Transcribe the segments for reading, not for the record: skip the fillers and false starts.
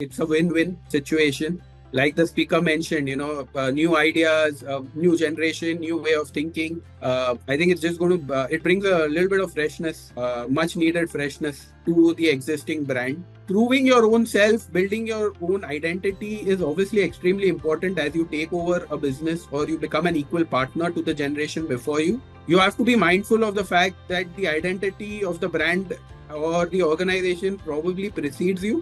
It's a win-win situation. Like the speaker mentioned, new ideas, new generation, new way of thinking. I think it's just going to, it brings a little bit of freshness, much needed freshness to the existing brand. Proving your own self, building your own identity is obviously extremely important as you take over a business or you become an equal partner to the generation before you. You have to be mindful of the fact that the identity of the brand or the organization probably precedes you.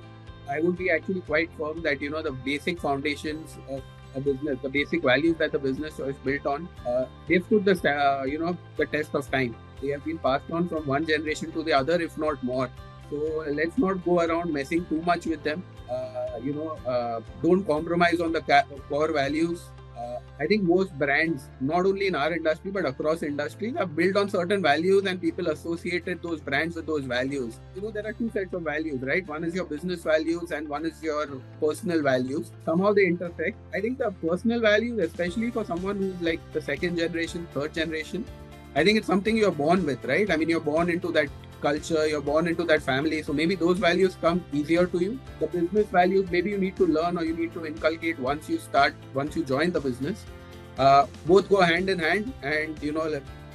I would be actually quite firm that the basic foundations of a business, the basic values that the business is built on, they've stood the test of time. They have been passed on from one generation to the other, if not more. So let's not go around messing too much with them. Don't compromise on the core values. I think most brands, not only in our industry but across industries, are built on certain values, and people associated those brands with those values. There are two sets of values, right? One is your business values, and one is your personal values. Somehow they intersect. I think the personal values, especially for someone who's like the second generation, third generation, I think it's something you're born with, right? I mean, you're born into that culture, you're born into that family. So maybe those values come easier to you. The business values, maybe you need to learn or you need to inculcate once you join the business. Both go hand in hand. And,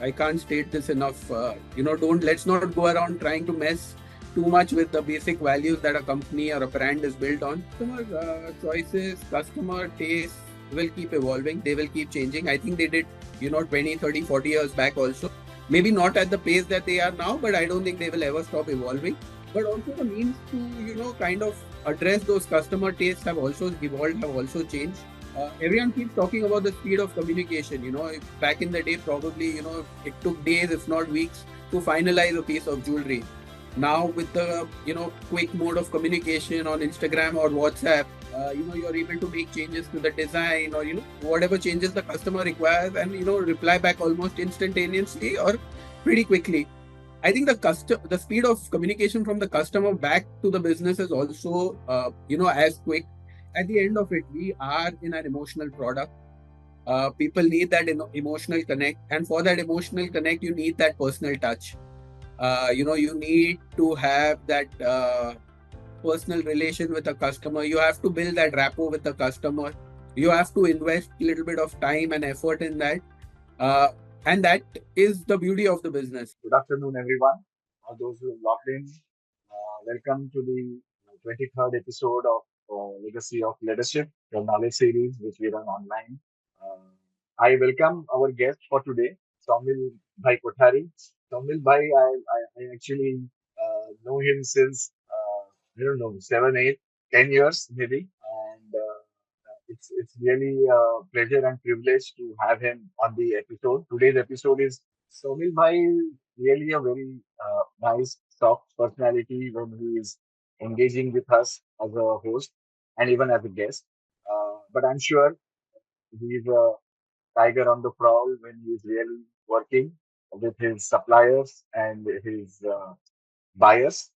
I can't state this enough. Let's not go around trying to mess too much with the basic values that a company or a brand is built on. Customer choices, customer tastes will keep evolving. They will keep changing. I think they did 20, 30, 40 years back also. Maybe not at the pace that they are now, but I don't think they will ever stop evolving. But also the means to, kind of address those customer tastes have also evolved, have also changed. Everyone keeps talking about the speed of communication. Back in the day, probably, it took days, if not weeks, to finalize a piece of jewelry. Now with the, quick mode of communication on Instagram or WhatsApp, you're able to make changes to the design or, whatever changes the customer requires and, reply back almost instantaneously or pretty quickly. I think the speed of communication from the customer back to the business is also, as quick. At the end of it, we are in an emotional product. People need that emotional connect, and for that emotional connect, you need that personal touch. You need to have that personal relation with a customer. You have to build that rapport with the customer. You have to invest a little bit of time and effort in that. And that is the beauty of the business. Good afternoon, everyone. All those who have logged in, welcome to the 23rd episode of Legacy of Leadership, the knowledge series which we run online. Uh, I welcome our guest for today, Saumil Kothari. Saumil I actually know him since, I don't know, 7, 8, 10 years maybe. And it's really a pleasure and privilege to have him on the episode. Today's episode is Saumil Bhai is really a very nice, soft personality when he is engaging with us as a host and even as a guest. But I'm sure he's a tiger on the prowl when he's really working with his suppliers and his buyers.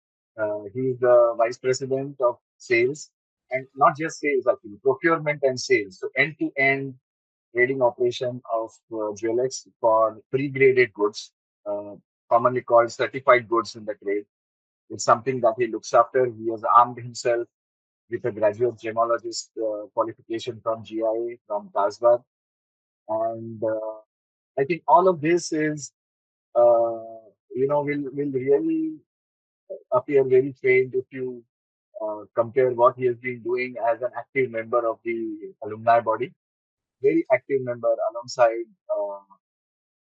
He's the vice president of sales and not just sales, actually, procurement and sales. So end to end trading operation of Jewelex for pre-graded goods, uh, commonly called certified goods in the trade. It's something that he looks after. He has armed himself with a graduate gemologist qualification from GIA, from Tasbar. And I think all of this is, will really appear very faint if you compare what he has been doing as an active member of the alumni body. Very active member alongside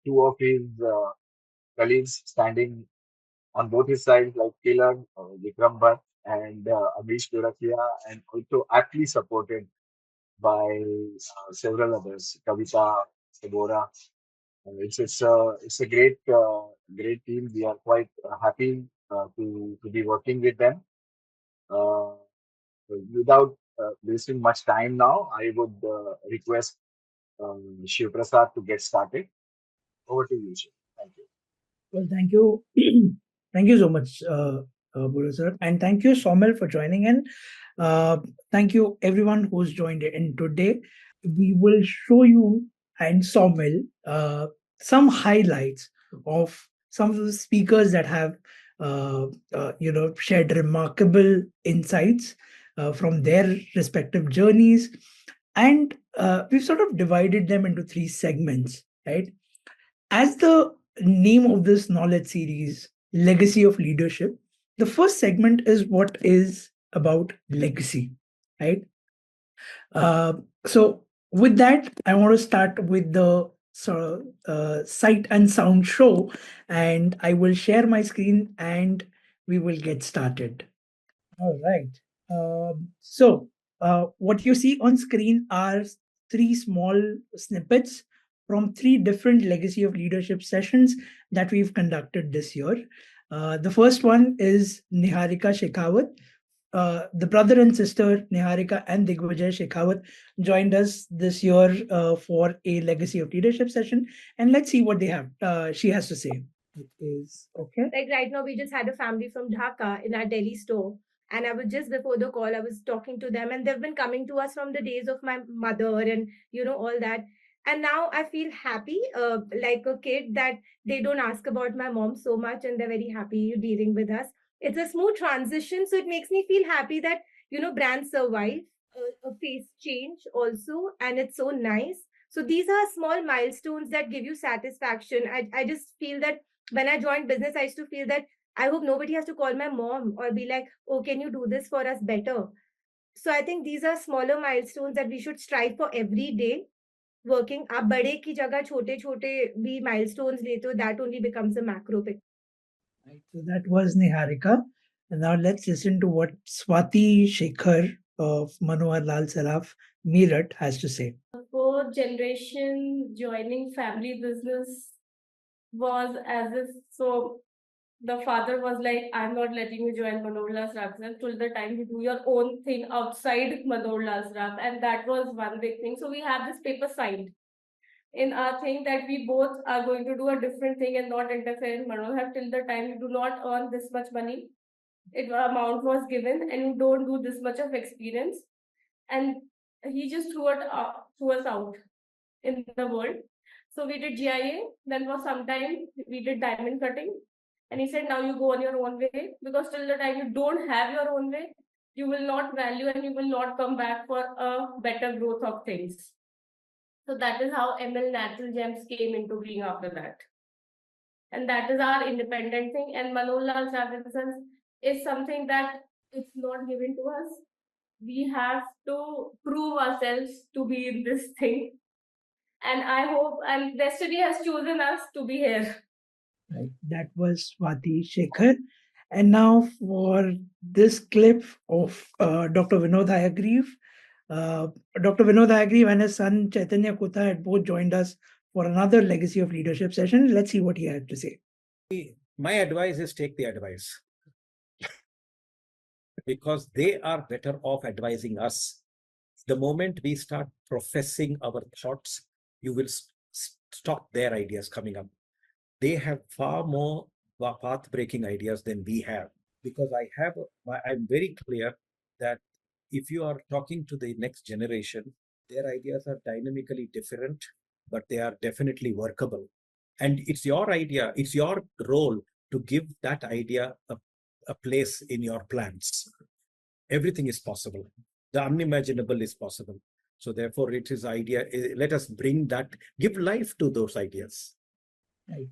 two of his colleagues standing on both his sides, like Taylor, Vikram Bhatt, and Amish Durakia, and also aptly supported by several others, Kavita, Sabora. It's a great team. We are quite happy to be working with them. Uh, Without wasting much time now, I would request Shiv Prasad to get started. Over to you, Shiv. Thank you. Well, thank you. Thank you so much, Guru sir. And thank you, Saumil, for joining in. Uh, Thank you, everyone who's joined in today. We will show you and Saumil some highlights of some of the speakers that have, shared remarkable insights. from their respective journeys. And we've sort of divided them into three segments, right? As the name of this knowledge series, Legacy of Leadership, the first segment is what is about legacy, right? Uh, so, with that, I want to start with the sight and sound show, and I will share my screen and we will get started. All right. What you see on screen are three small snippets from three different legacy of leadership sessions that we've conducted this year. The first one is Niharika Shekhawat. The brother and sister Niharika and Digvijay Shekhawat joined us this year for a legacy of leadership session, and let's see what they have. She has to say. It is okay. Like right now, we just had a family from Dhaka in our Delhi store. And I was just before the call, I was talking to them, and they've been coming to us from the days of my mother and, all that. And now I feel happy, like a kid, that they don't ask about my mom so much and they're very happy dealing with us. It's a smooth transition. So it makes me feel happy that, brands survive, a face change also. And it's so nice. So these are small milestones that give you satisfaction. I just feel that when I joined business, I used to feel that I hope nobody has to call my mom or be like, oh, can you do this for us better? So I think these are smaller milestones that we should strive for every day. Working आप बड़े की जगह छोटे छोटे भी milestones लेते हो, that only becomes a macro picture. Right, so that was Niharika. And now let's listen to what Swati Shekhar of Manohar Lal Saraf Meerut has to say. Fourth generation joining family business was as if the father was like, I'm not letting you join Manohar Lal Saraf till the time you do your own thing outside Manohar Lal Saraf. And that was one big thing. So we have this paper signed in our thing that we both are going to do a different thing and not interfere in Manohar till the time you do not earn this much money. Amount was given and you don't do this much of experience. And he just threw us out in the world. So we did GIA. Then for some time we did diamond cutting. And he said, now you go on your own way, because till the time you don't have your own way, you will not value and you will not come back for a better growth of things. So that is how ML Natural Gems came into being after that. And that is our independent thing. And Manohar Lal Saraf is something that it's not given to us. We have to prove ourselves to be in this thing. And I hope, and destiny has chosen us to be here. Right, that was Swati Shekhar. And now for this clip of Dr. Vinod Hayagreev. Dr. Vinod Hayagreev and his son Chaitanya Kutha had both joined us for another Legacy of Leadership session. Let's see what he had to say. My advice is take the advice. Because they are better off advising us. The moment we start professing our thoughts, you will stop their ideas coming up. They have far more path-breaking ideas than we have. Because I'm very clear that if you are talking to the next generation, their ideas are dynamically different, but they are definitely workable. And it's your idea, it's your role to give that idea a place in your plans. Everything is possible. The unimaginable is possible. So therefore, it is idea. Let us bring that, give life to those ideas. Right.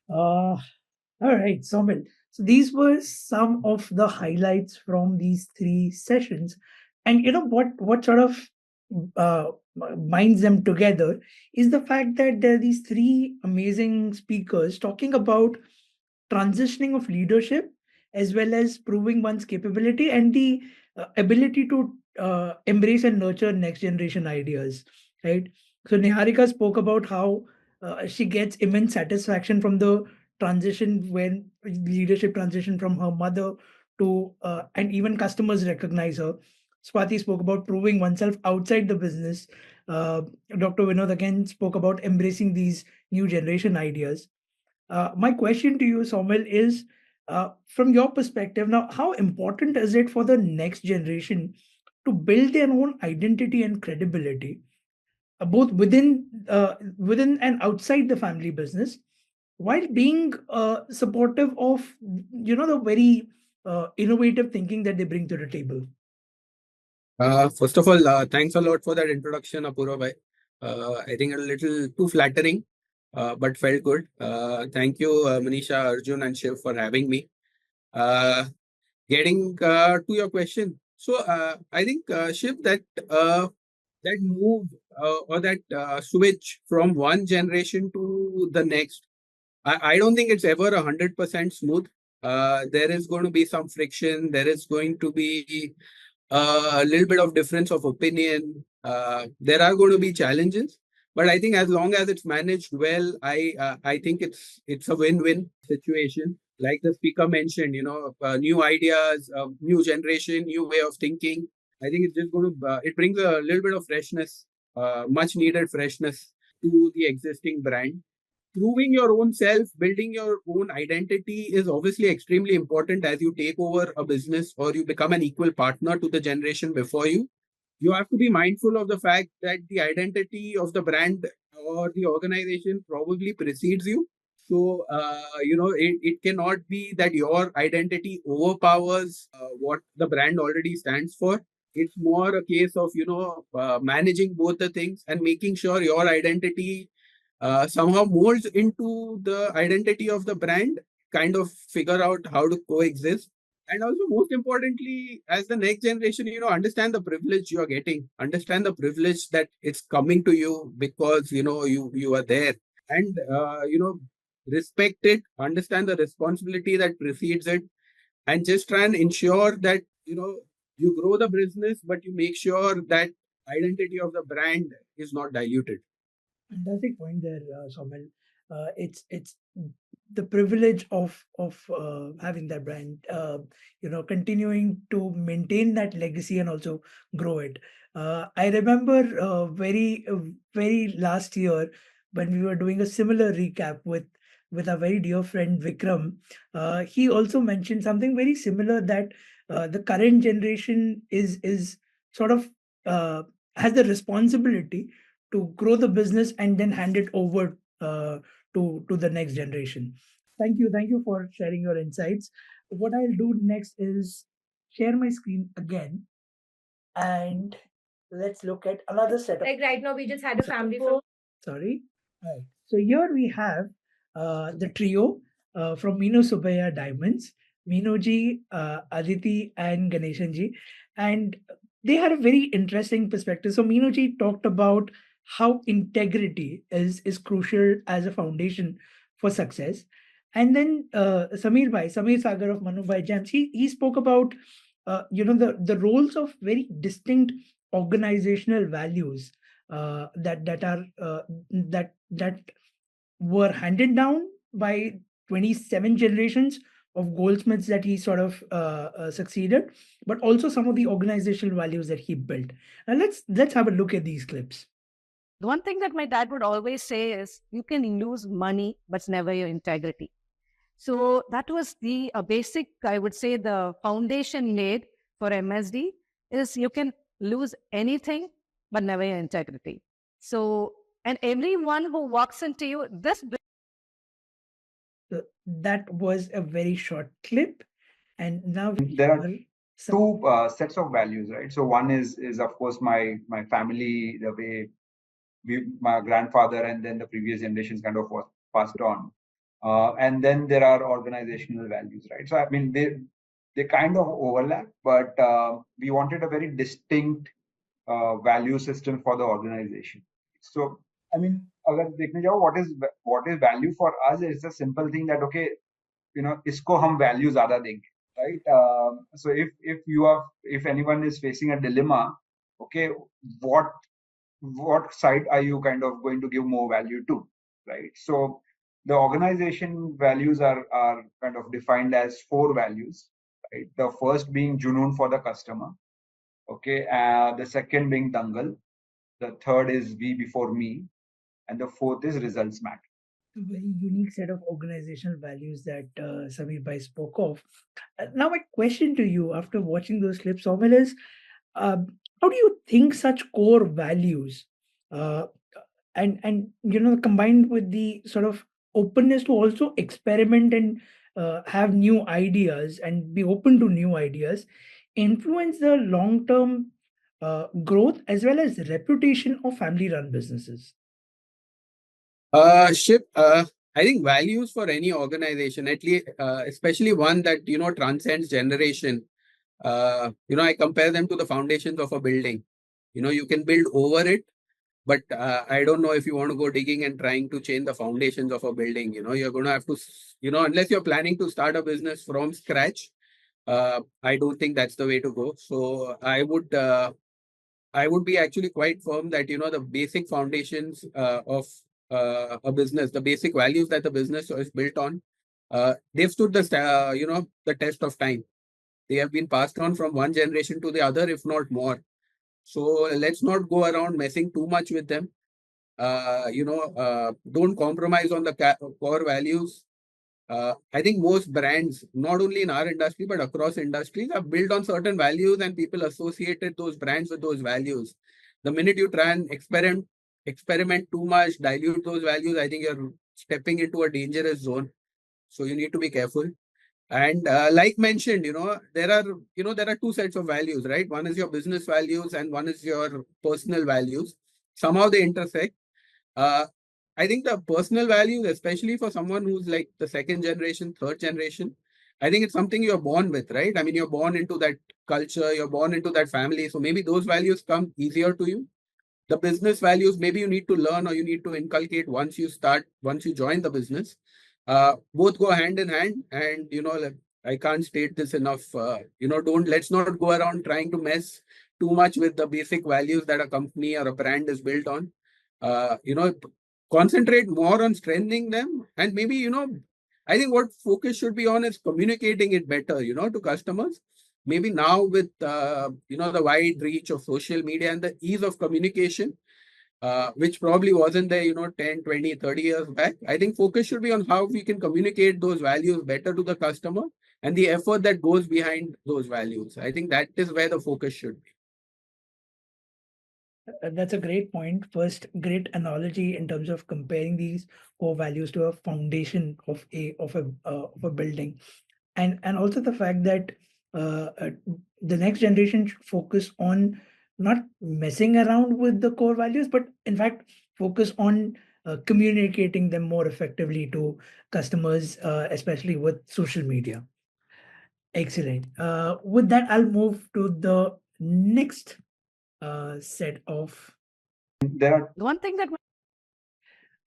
All right, Saumil. So these were some of the highlights from these three sessions. And what sort of binds them together is the fact that there are these three amazing speakers talking about transitioning of leadership as well as proving one's capability and the ability to embrace and nurture next generation ideas, right? So Niharika spoke about how she gets immense satisfaction from the transition when leadership transition from her mother to and even customers recognize her. Swati spoke about proving oneself outside the business. Dr. Vinod again spoke about embracing these new generation ideas. My question to you, Saumil, is from your perspective now, how important is it for the next generation to build their own identity and credibility, both within and outside the family business, while being supportive of the very innovative thinking that they bring to the table? First of all, thanks a lot for that introduction, Apurva bhai. I think a little too flattering, but felt good. Thank you, Manisha, Arjun, and Shiv for having me. Uh, Getting to your question, so I think Shiv, that move or that switch from one generation to the next, I don't think it's ever 100% smooth. There is going to be some friction. There is going to be a little bit of difference of opinion. There are going to be challenges, but I think as long as it's managed well, I think it's a win-win situation. Like the speaker mentioned, new ideas, new generation, new way of thinking. I think it's just going to it brings a little bit of freshness, much needed freshness to the existing brand. Proving your own self, building your own identity is obviously extremely important as you take over a business or you become an equal partner to the generation before you. You have to be mindful of the fact that the identity of the brand or the organization probably precedes you. So, it cannot be that your identity overpowers what the brand already stands for. It's more a case of, managing both the things and making sure your identity somehow molds into the identity of the brand, kind of figure out how to coexist. And also, most importantly, as the next generation, understand the privilege you are getting, understand the privilege that it's coming to you because, you are there. And, respect it, understand the responsibility that precedes it, and just try and ensure that, you grow the business, but you make sure that identity of the brand is not diluted. Fantastic point there, Saumil. It's the privilege of having that brand, continuing to maintain that legacy and also grow it. I remember very last year when we were doing a similar recap with a very dear friend Vikram. He also mentioned something very similar, that the current generation is sort of has the responsibility to grow the business and then hand it over to the next generation. Thank you for sharing your insights. What I'll do next is share my screen again, and let's look at another set of. Like right now, we just had a family from. Sorry. Right. So here we have the trio from Mino Subaya Diamonds, Minoji, Aditi, and Ganeshanji. And they had a very interesting perspective. So Minoji talked about how integrity is crucial as a foundation for success. And then Samir Sagar of Manu Bhai Gems, he spoke about the roles of very distinct organizational values that were handed down by 27 generations of goldsmiths that he sort of succeeded, but also some of the organizational values that he built. And let's have a look at these clips. The one thing that my dad would always say is, you can lose money, but never your integrity. So that was the basic, I would say, the foundation laid for MSD is you can lose anything, but never your integrity. So, and everyone who walks into you, So that was a very short clip, and now there are two sets of values, right? So one is of course my family, the way my grandfather and then the previous generations kind of was passed on, and then there are organizational values, right? So I mean they kind of overlap, but we wanted a very distinct value system for the organization. So I mean, अगर देखने जाओ, what is value for us is a simple thing that okay, इसको हम value ज़्यादा देंगे, right? So if anyone is facing a dilemma, okay, what side are you kind of going to give more value to, right? So the organization values are kind of defined as 4 values, right? The first being Junoon for the customer, okay, the second being Dangal, the third is we before me, and the fourth is results matter. A very unique set of organizational values that Samir Bhai spoke of. Now, my question to you after watching those clips, Saumil, is how do you think such core values uh, and combined with the sort of openness to also experiment and have new ideas and be open to new ideas influence the long term growth as well as reputation of family-run businesses? Ship, I think values for any organization, at least, especially one that, transcends generation. I compare them to the foundations of a building. You can build over it, but I don't know if you want to go digging and trying to change the foundations of a building. You're going to have to, unless you're planning to start a business from scratch, I don't think that's the way to go. So I would be actually quite firm that, the basic foundations of a business, the basic values that the business is built on, they've stood the test of time. They have been passed on from one generation to the other, if not more. So let's not go around messing too much with them. Don't compromise on the core values. I think most brands, not only in our industry, but across industries, are built on certain values and people associated those brands with those values. The minute you try and experiment too much, dilute those values, I think you're stepping into a dangerous zone. So you need to be careful. And like mentioned, there are two sets of values, right? One is your business values and one is your personal values. Somehow they intersect. Uh, I think the personal values, especially for someone who's like the second generation, third generation, I think it's something you're born with, right? I mean, you're born into that culture, you're born into that family. So maybe those values come easier to you. The business values, maybe you need to learn or you need to inculcate once you join the business. Both go hand in hand. And, like, I can't state this enough. Let's not go around trying to mess too much with the basic values that a company or a brand is built on. uh, you know, Concentrate more on strengthening them. And maybe, I think what focus should be on is communicating it better, to customers. Maybe now with, the wide reach of social media and the ease of communication, which probably wasn't there, 10, 20, 30 years back. I think focus should be on how we can communicate those values better to the customer and the effort that goes behind those values. I think that is where the focus should be. That's a great point. First, great analogy in terms of comparing these core values to a foundation of a building, and also the fact that uh, uh, the next generation should focus on not messing around with the core values, but in fact focus on communicating them more effectively to customers, especially with social media. Excellent. With that, I'll move to the next set of There are One thing that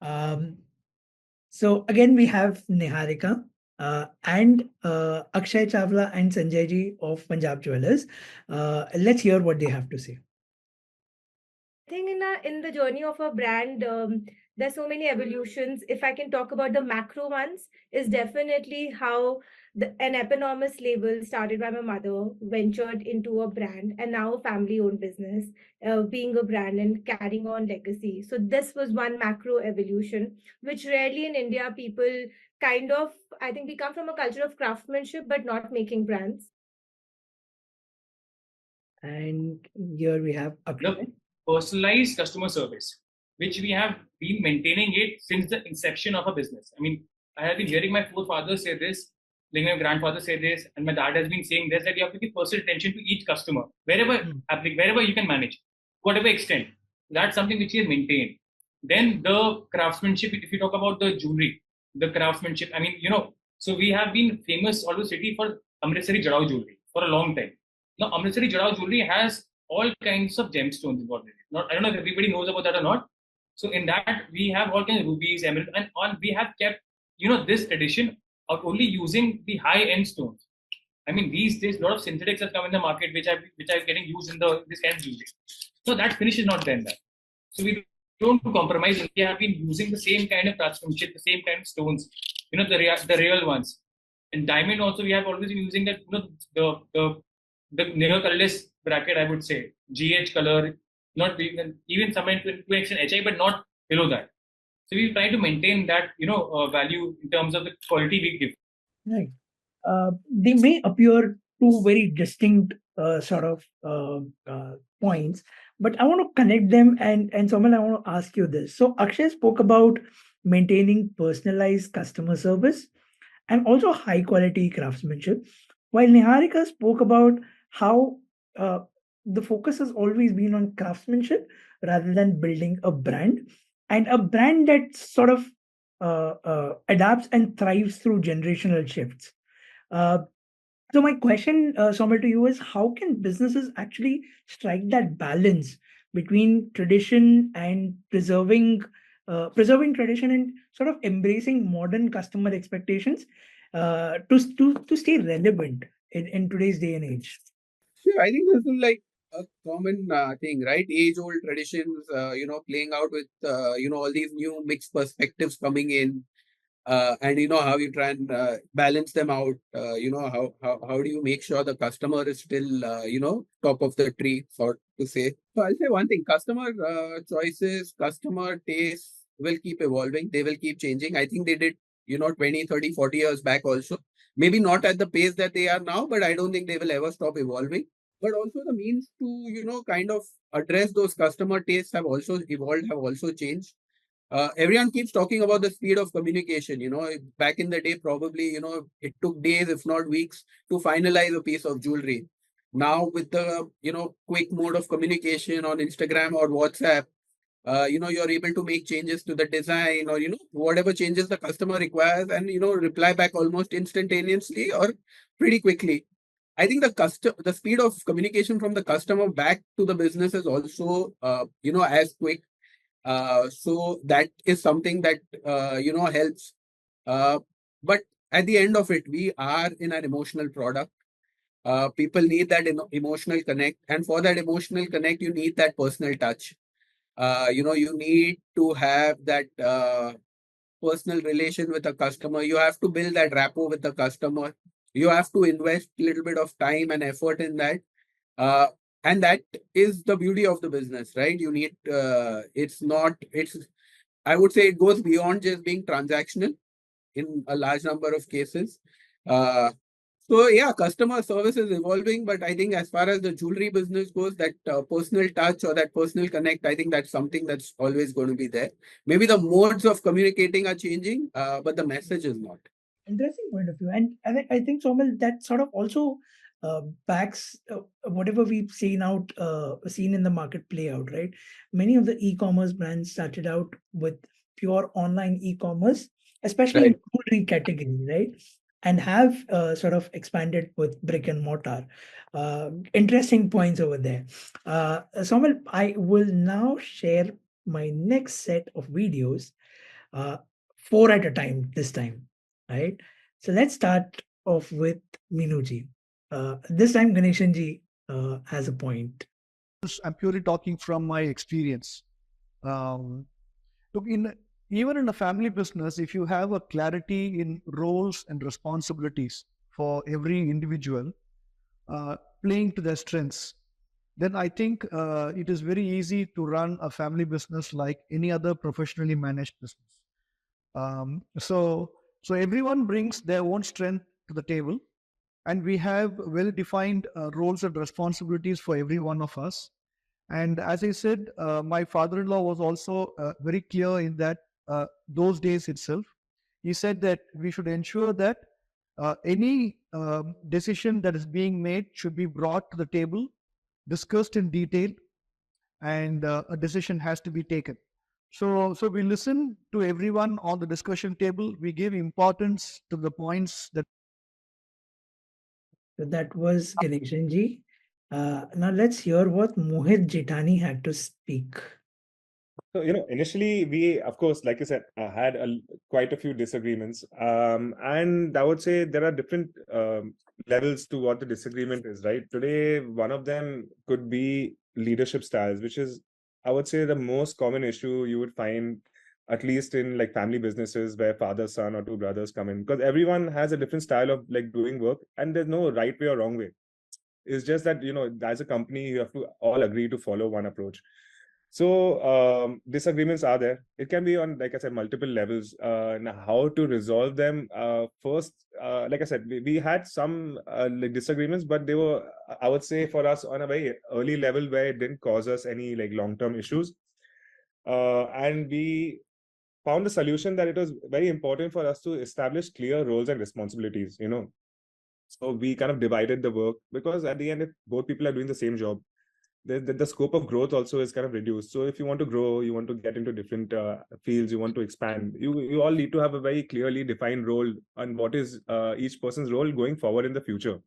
Um, so again, we have Niharika and Akshay Chawala and Sanjay ji of Punjab Jewelers. Let's hear what they have to say. I think in the journey of a brand, there's so many evolutions. If I can talk about the macro ones, is definitely how an eponymous label started by my mother ventured into a brand and now a family-owned business, being a brand and carrying on legacy. So this was one macro evolution, which rarely in India people kind of, I think, we come from a culture of craftsmanship but not making brands. And here we have Akshay. The personalized customer service, which we have been maintaining it since the inception of a business. I mean, I have been hearing my forefather say this, like my grandfather say this, and my dad has been saying this, that you have to give personal attention to each customer, wherever you can manage, whatever extent. That's something which he has maintained. Then the craftsmanship, if you talk about the jewelry, the craftsmanship, I mean, so we have been famous all over the city for Amritsari Jadao jewelry for a long time. Now, Amritsari Jadao jewelry has all kinds of gemstones involved in it. I don't know if everybody knows about that or not. So in that, we have all kinds of rubies, emeralds, and we have kept, this tradition of only using the high-end stones. I mean, these days, a lot of synthetics have come in the market, which are getting used in this kind of jewelry. So that finish is not there in that. So we don't compromise. We have been using the same kind of craftsmanship, the same kind of stones, the real ones. And diamond also, we have always been using that, the near colorless bracket, I would say, GH color, not even somewhere to an extent HI, but not below that. So we try to maintain that, value in terms of the quality we give. Right. They may appear two very distinct sort of points, but I want to connect them. And Saumil, I want to ask you this. So Akshay spoke about maintaining personalized customer service and also high quality craftsmanship, while Niharika spoke about how the focus has always been on craftsmanship rather than building a brand, and a brand that sort of adapts and thrives through generational shifts. Uh, so my question, Saumil, to you is, how can businesses actually strike that balance between tradition and preserving tradition and sort of embracing modern customer expectations to stay relevant in today's day and age? Sure, I think this is like a common thing, right? Age-old traditions, playing out with, all these new mixed perspectives coming in, and how you try and balance them out. How do you make sure the customer is still, top of the tree, so to say. So I'll say one thing: customer choices, customer tastes will keep evolving. They will keep changing. I think they did, 20, 30, 40 years back also. Maybe not at the pace that they are now, but I don't think they will ever stop evolving. But also the means to, kind of address those customer tastes have also evolved, have also changed. Everyone keeps talking about the speed of communication. Back in the day, probably, it took days, if not weeks, to finalize a piece of jewelry. Now, with the, quick mode of communication on Instagram or WhatsApp, you're able to make changes to the design or, whatever changes the customer requires and, reply back almost instantaneously or pretty quickly. I think the speed of communication from the customer back to the business is also, as quick. So that is something that helps. Uh, but at the end of it, we are in an emotional product. People need that emotional connect, and for that emotional connect, you need that personal touch. You need to have that personal relation with a customer. You have to build that rapport with the customer. You have to invest a little bit of time and effort in that. Uh, and that is the beauty of the business, right? You need, I would say it goes beyond just being transactional in a large number of cases. Uh, so yeah, customer service is evolving, but I think as far as the jewelry business goes, that personal touch or that personal connect, I think that's something that's always going to be there. Maybe the modes of communicating are changing, but the message is not. Interesting point of view, and I think Somil, that sort of also backs whatever we've seen in the market play out, right? Many of the e-commerce brands started out with pure online e-commerce, especially in Right. jewelry category, right? And have sort of expanded with brick and mortar. Interesting points over there. Somil, I will now share my next set of videos, uh, four at a time this time, right? So let's start off with Minuji. This time Ganeshanji has a point. I'm purely talking from my experience. Um, Look, even in a family business, if you have a clarity in roles and responsibilities for every individual, playing to their strengths, then I think it is very easy to run a family business like any other professionally managed business. So everyone brings their own strength to the table, and we have well-defined roles and responsibilities for every one of us. And as I said, my father-in-law was also very clear in that those days itself. He said that we should ensure that any decision that is being made should be brought to the table, discussed in detail, and a decision has to be taken. So we listen to everyone on the discussion table. We give importance to the points that. So that was Ganeshanji. Now let's hear what Mohit Jitani had to speak. So, initially we, of course, like you said, had quite a few disagreements. And I would say there are different levels to what the disagreement is, right? Today, one of them could be leadership styles, which is, I would say, the most common issue you would find, at least in like family businesses where father, son, or two brothers come in, because everyone has a different style of like doing work, and there's no right way or wrong way. It's just that, as a company, you have to all agree to follow one approach. So disagreements are there. It can be on, like I said, multiple levels. And how to resolve them? First, like I said, we had some like disagreements, but they were, I would say, for us on a very early level where it didn't cause us any like long-term issues. And we found a solution that it was very important for us to establish clear roles and responsibilities. So we kind of divided the work, because at the end, if both people are doing the same job, the scope of growth also is kind of reduced. So if you want to grow, you want to get into different fields, you want to expand, you all need to have a very clearly defined role on what is each person's role going forward in the future.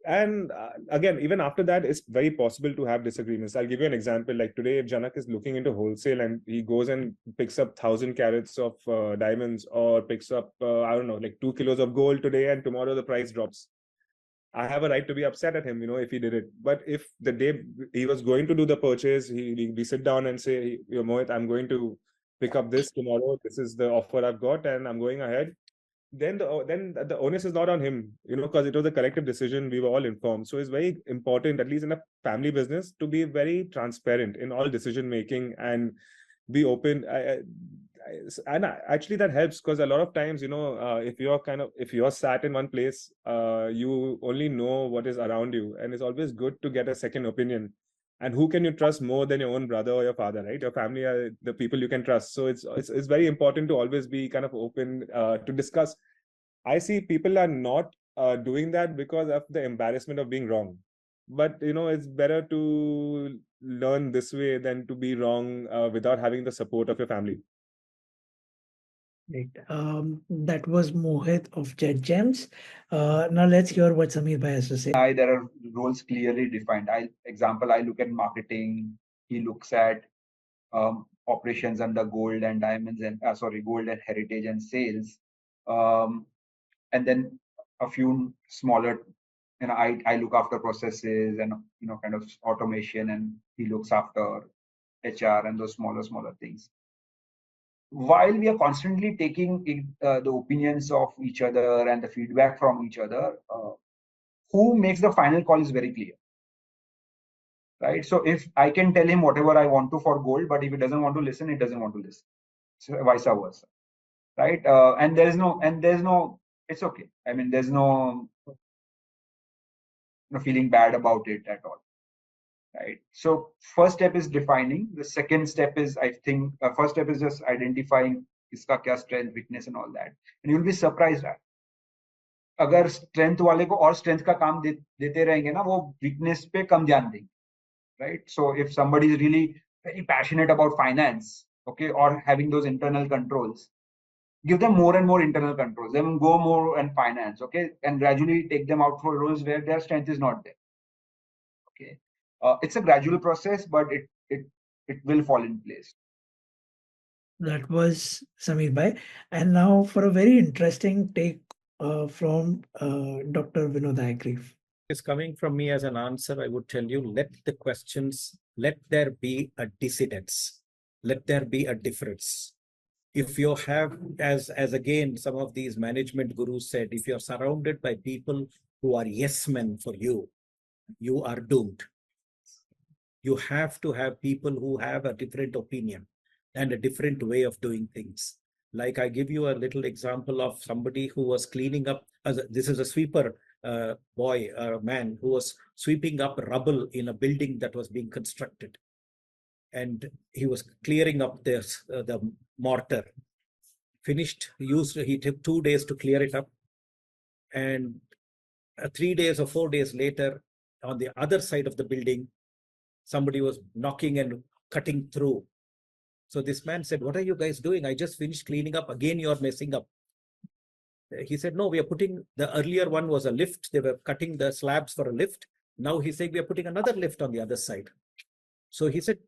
And again, even after that, it's very possible to have disagreements. I'll give you an example. Like today, if Janak is looking into wholesale and he goes and picks up 1,000 carats of diamonds, or picks up, I don't know, like 2 kilos of gold today, and tomorrow the price drops, I have a right to be upset at him, if he did it. But if the day he was going to do the purchase, we sit down and say, Mohit, I'm going to pick up this tomorrow. This is the offer I've got, and I'm going ahead. Then the onus is not on him, because it was a collective decision. We were all informed. So it's very important, at least in a family business, to be very transparent in all decision making and be open. And actually that helps, because a lot of times, if you're sat in one place, you only know what is around you, and it's always good to get a second opinion. And who can you trust more than your own brother or your father, right? Your family are the people you can trust. So it's very important to always be kind of open to discuss. I see people are not doing that because of the embarrassment of being wrong. But it's better to learn this way than to be wrong without having the support of your family. Right. That was Mohit of Jet Gems. Now let's hear what Sameer Bhai has to say. There are roles clearly defined. I look at marketing. He looks at operations under gold and diamonds and gold and heritage and sales. And then a few smaller, I look after processes and, kind of automation, and he looks after HR and those smaller things. While we are constantly taking the opinions of each other and the feedback from each other, who makes the final call is very clear, right? So if I can tell him whatever I want to for gold, but if he doesn't want to listen, he doesn't want to listen. So vice versa, right? And there's no, it's okay. I mean, there's no feeling bad about it at all, right? So first step is defining. The second step is, I think, first step is just identifying iska kya strength, weakness, and all that. And you'll be surprised at अगर strength वाले को और strength का काम देते रहेंगे ना, वो weakness पे कम ध्यान देंगे, right? So if somebody is really very passionate about finance, okay, or having those internal controls, give them more and more internal controls. Then go more and finance, okay, and gradually take them out for roles where their strength is not there. Okay, it's a gradual process, but it will fall in place. That was Sameer Bhai, and now for a very interesting take from Dr. Vinod Hagreave. Is coming from me as an answer, I would tell you, let there be a dissidence, let there be a difference. If you have, as again, some of these management gurus said, if you're surrounded by people who are yes men for you, you are doomed. You have to have people who have a different opinion and a different way of doing things. Like I give you a little example of somebody who was cleaning up, this is a sweeper man who was sweeping up rubble in a building that was being constructed. And he was clearing up the mortar. Finished, he took 2 days to clear it up. And 3 days or 4 days later, on the other side of the building, somebody was knocking and cutting through. So this man said, "What are you guys doing? I just finished cleaning up. Again, you're messing up." He said, "No, we are putting, the earlier one was a lift. They were cutting the slabs for a lift. Now he's saying we are putting another lift on the other side." So he said,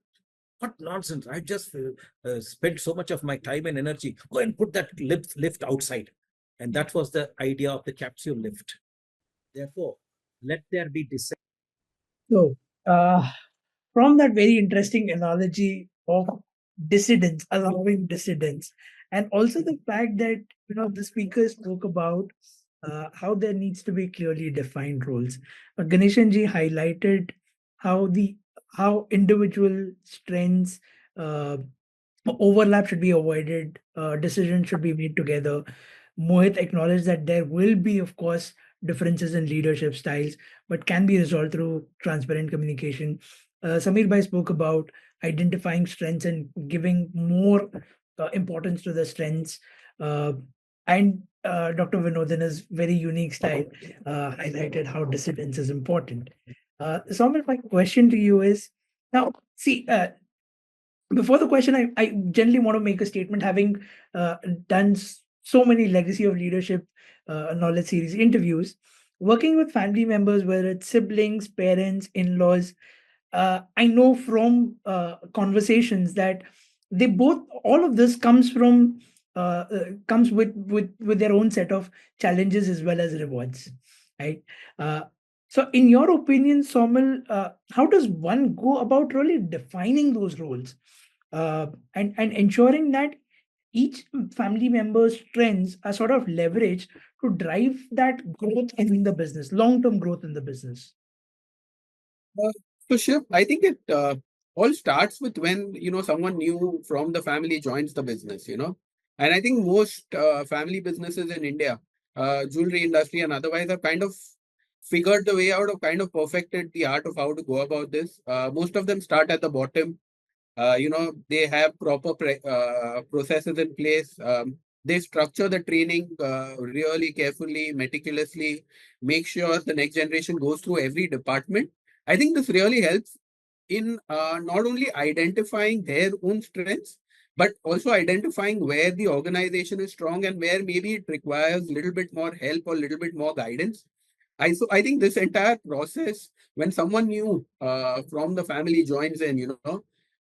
"What nonsense. I just spent so much of my time and energy. Go and put that lift outside." And that was the idea of the capsule lift. Therefore, let there be dissent. So, from that very interesting analogy of dissidence, allowing dissidence, and also the fact that the speaker spoke about how there needs to be clearly defined roles. Ganeshanji highlighted how individual strengths overlap should be avoided, decisions should be made together. Mohit acknowledged that there will be, of course, differences in leadership styles, but can be resolved through transparent communication. Sameer Bhai spoke about identifying strengths and giving more importance to the strengths. And Dr. Vinod, in his very unique style, highlighted how dissidence is important. Saumil, my question to you is now, see, before the question, I generally want to make a statement, having done so many legacy of leadership knowledge series interviews, working with family members, whether it's siblings, parents, in-laws, I know from conversations that they both, all of this comes from comes with their own set of challenges as well as rewards, right? Uh, so, in your opinion, Somil, how does one go about really defining those roles and ensuring that each family member's strengths are sort of leveraged to drive that growth in the business, long-term growth in the business? Uh, so Shiv, I think it all starts with when someone new from the family joins the business. And I think most family businesses in India, jewelry industry and otherwise, have kind of figured the way out, of kind of perfected the art of how to go about this. Most of them start at the bottom. They have proper processes in place. They structure the training really carefully, meticulously, make sure the next generation goes through every department. I think this really helps in not only identifying their own strengths, but also identifying where the organization is strong and where maybe it requires a little bit more help or a little bit more guidance. I think this entire process, when someone new from the family joins in,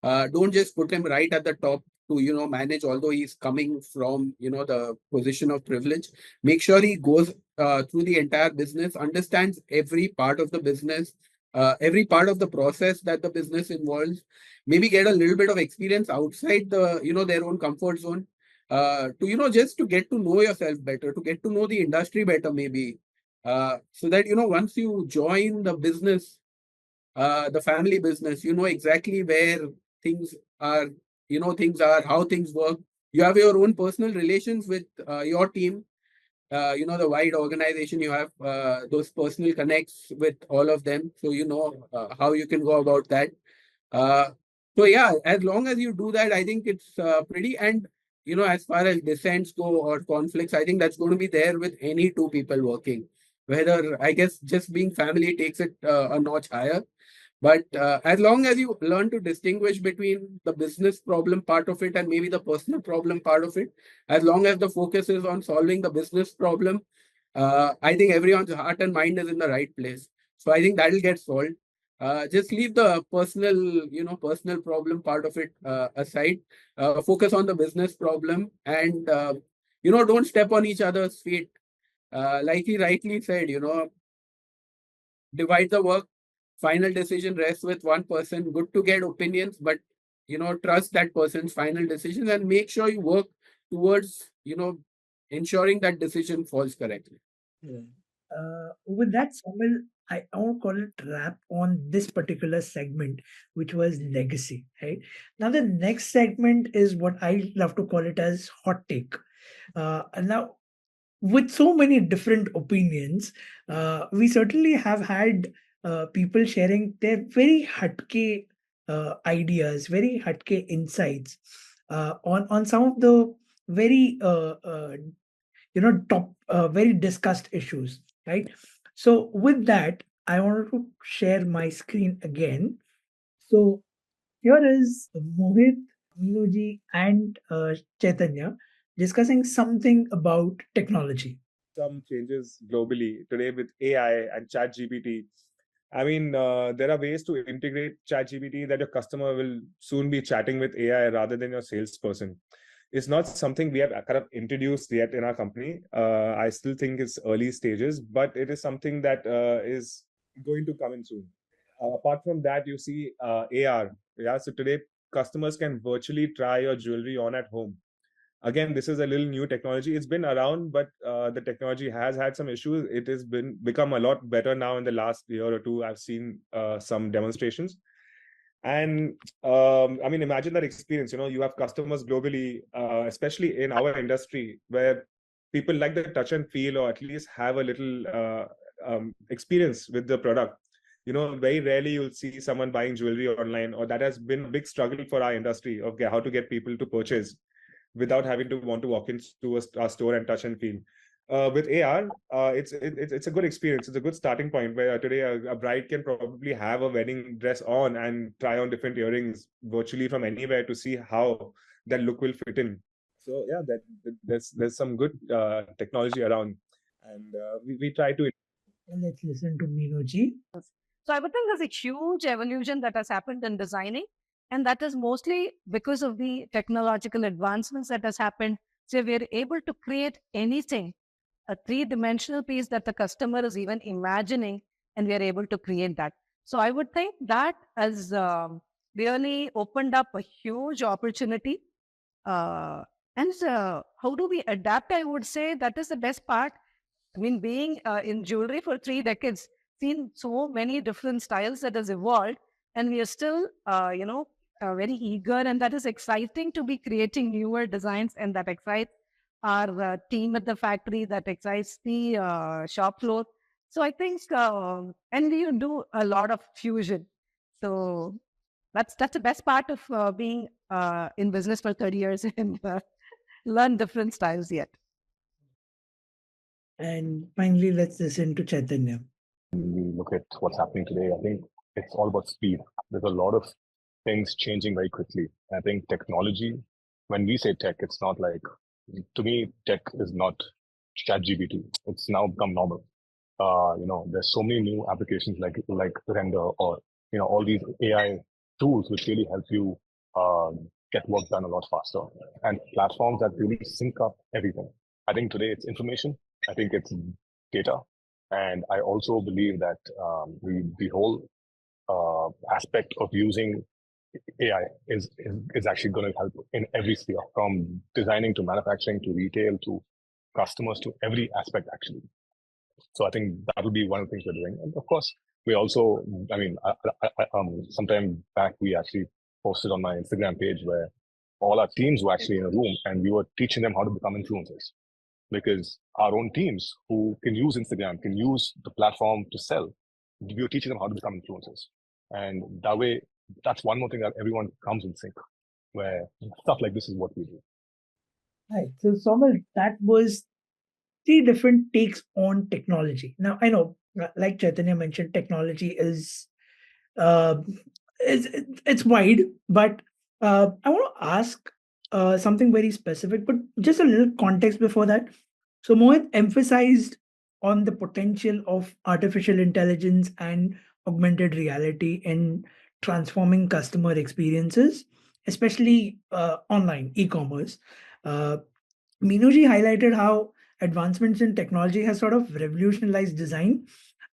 don't just put him right at the top to manage, although he's coming from the position of privilege. Make sure he goes through the entire business, understands every part of the business, every part of the process that the business involves. Maybe get a little bit of experience outside the their own comfort zone, to just to get to know yourself better, to get to know the industry better, maybe, so that once you join the business, the family business, you know exactly where things are, how things work. You have your own personal relations with your team, the wide organization. You have those personal connects with all of them, so how you can go about that. uh, so yeah, as long as you do that, I think it's pretty. And as far as dissents go or conflicts, I think that's going to be there with any two people working. Whether, I guess, just being family takes it a notch higher. But as long as you learn to distinguish between the business problem part of it and maybe the personal problem part of it, as long as the focus is on solving the business problem, I think everyone's heart and mind is in the right place. So I think that'll get solved. Just leave the personal problem part of it aside. Focus on the business problem, and don't step on each other's feet. Like he rightly said, divide the work. Final decision rests with one person. Good to get opinions, but trust that person's final decisions and make sure you work towards ensuring that decision falls correctly. Yeah. With that, Samuel, I want to call it wrap on this particular segment, which was legacy. Right now, the next segment is what I love to call it as hot take. And now, with so many different opinions, we certainly have had people sharing their very hatke ideas, very hatke insights on some of the very top very discussed issues, right? So with that, I wanted to share my screen again. So here is Mohit, Menuji, and Chaitanya discussing something about technology. Some changes globally today with AI and ChatGPT. I mean, there are ways to integrate ChatGPT that your customer will soon be chatting with AI rather than your salesperson. It's not something we have kind of introduced yet in our company. I still think it's early stages, but it is something that is going to come in soon. Apart from that, you see AR. Yeah, so today customers can virtually try your jewelry on at home. Again, this is a little new technology. It's been around, but the technology has had some issues. It has become a lot better now in the last year or two. I've seen some demonstrations. And I mean, imagine that experience. You have customers globally, especially in our industry, where people like the touch and feel, or at least have a little experience with the product. Very rarely you'll see someone buying jewelry online, or that has been a big struggle for our industry of how to get people to purchase without having to want to walk into a store and touch and feel. with AR, it's a good experience. It's a good starting point where today a bride can probably have a wedding dress on and try on different earrings virtually from anywhere to see how that look will fit in. So yeah, there's some good technology around, and we try to. Let's listen to Meenuji. So I would think there's a huge evolution that has happened in designing, and that is mostly because of the technological advancements that has happened. So we're able to create anything, a three-dimensional piece that the customer is even imagining, and we are able to create that. So I would think that has really opened up a huge opportunity. And how do we adapt? I would say that is the best part. I mean, being in jewelry for 3 decades, seen so many different styles that has evolved, and we are still, very eager, and that is exciting to be creating newer designs, and that excites our team at the factory, that excites the shop floor. So I think, and we do a lot of fusion. So that's the best part of being in business for 30 years and learn different styles yet. And finally, let's listen to Chaitanya. When we look at what's happening today, I think it's all about speed. There's a lot of things changing very quickly. I think technology, when we say tech, it's not like, to me, tech is not ChatGPT. It's now become normal. There's so many new applications like Render or, all these AI tools which really help you get work done a lot faster, and platforms that really sync up everything. I think today it's information. I think it's data. And I also believe that the whole aspect of using AI is actually going to help in every sphere, from designing to manufacturing to retail to customers to every aspect, actually. So I think that will be one of the things we're doing. And of course, we also, sometime back, we actually posted on my Instagram page where all our teams were actually in a room and we were teaching them how to become influencers. Because our own teams who can use Instagram, can use the platform to sell, we were teaching them how to become influencers. And that way, that's one more thing that everyone comes in sync, where stuff like this is what we do. Right. So, Saumil, that was 3 different takes on technology. Now, I know, like Chaitanya mentioned, technology is it's wide, but I want to ask something very specific, but just a little context before that. So Mohit emphasized on the potential of artificial intelligence and augmented reality in transforming customer experiences, especially online e-commerce. Meenuji highlighted how advancements in technology has sort of revolutionized design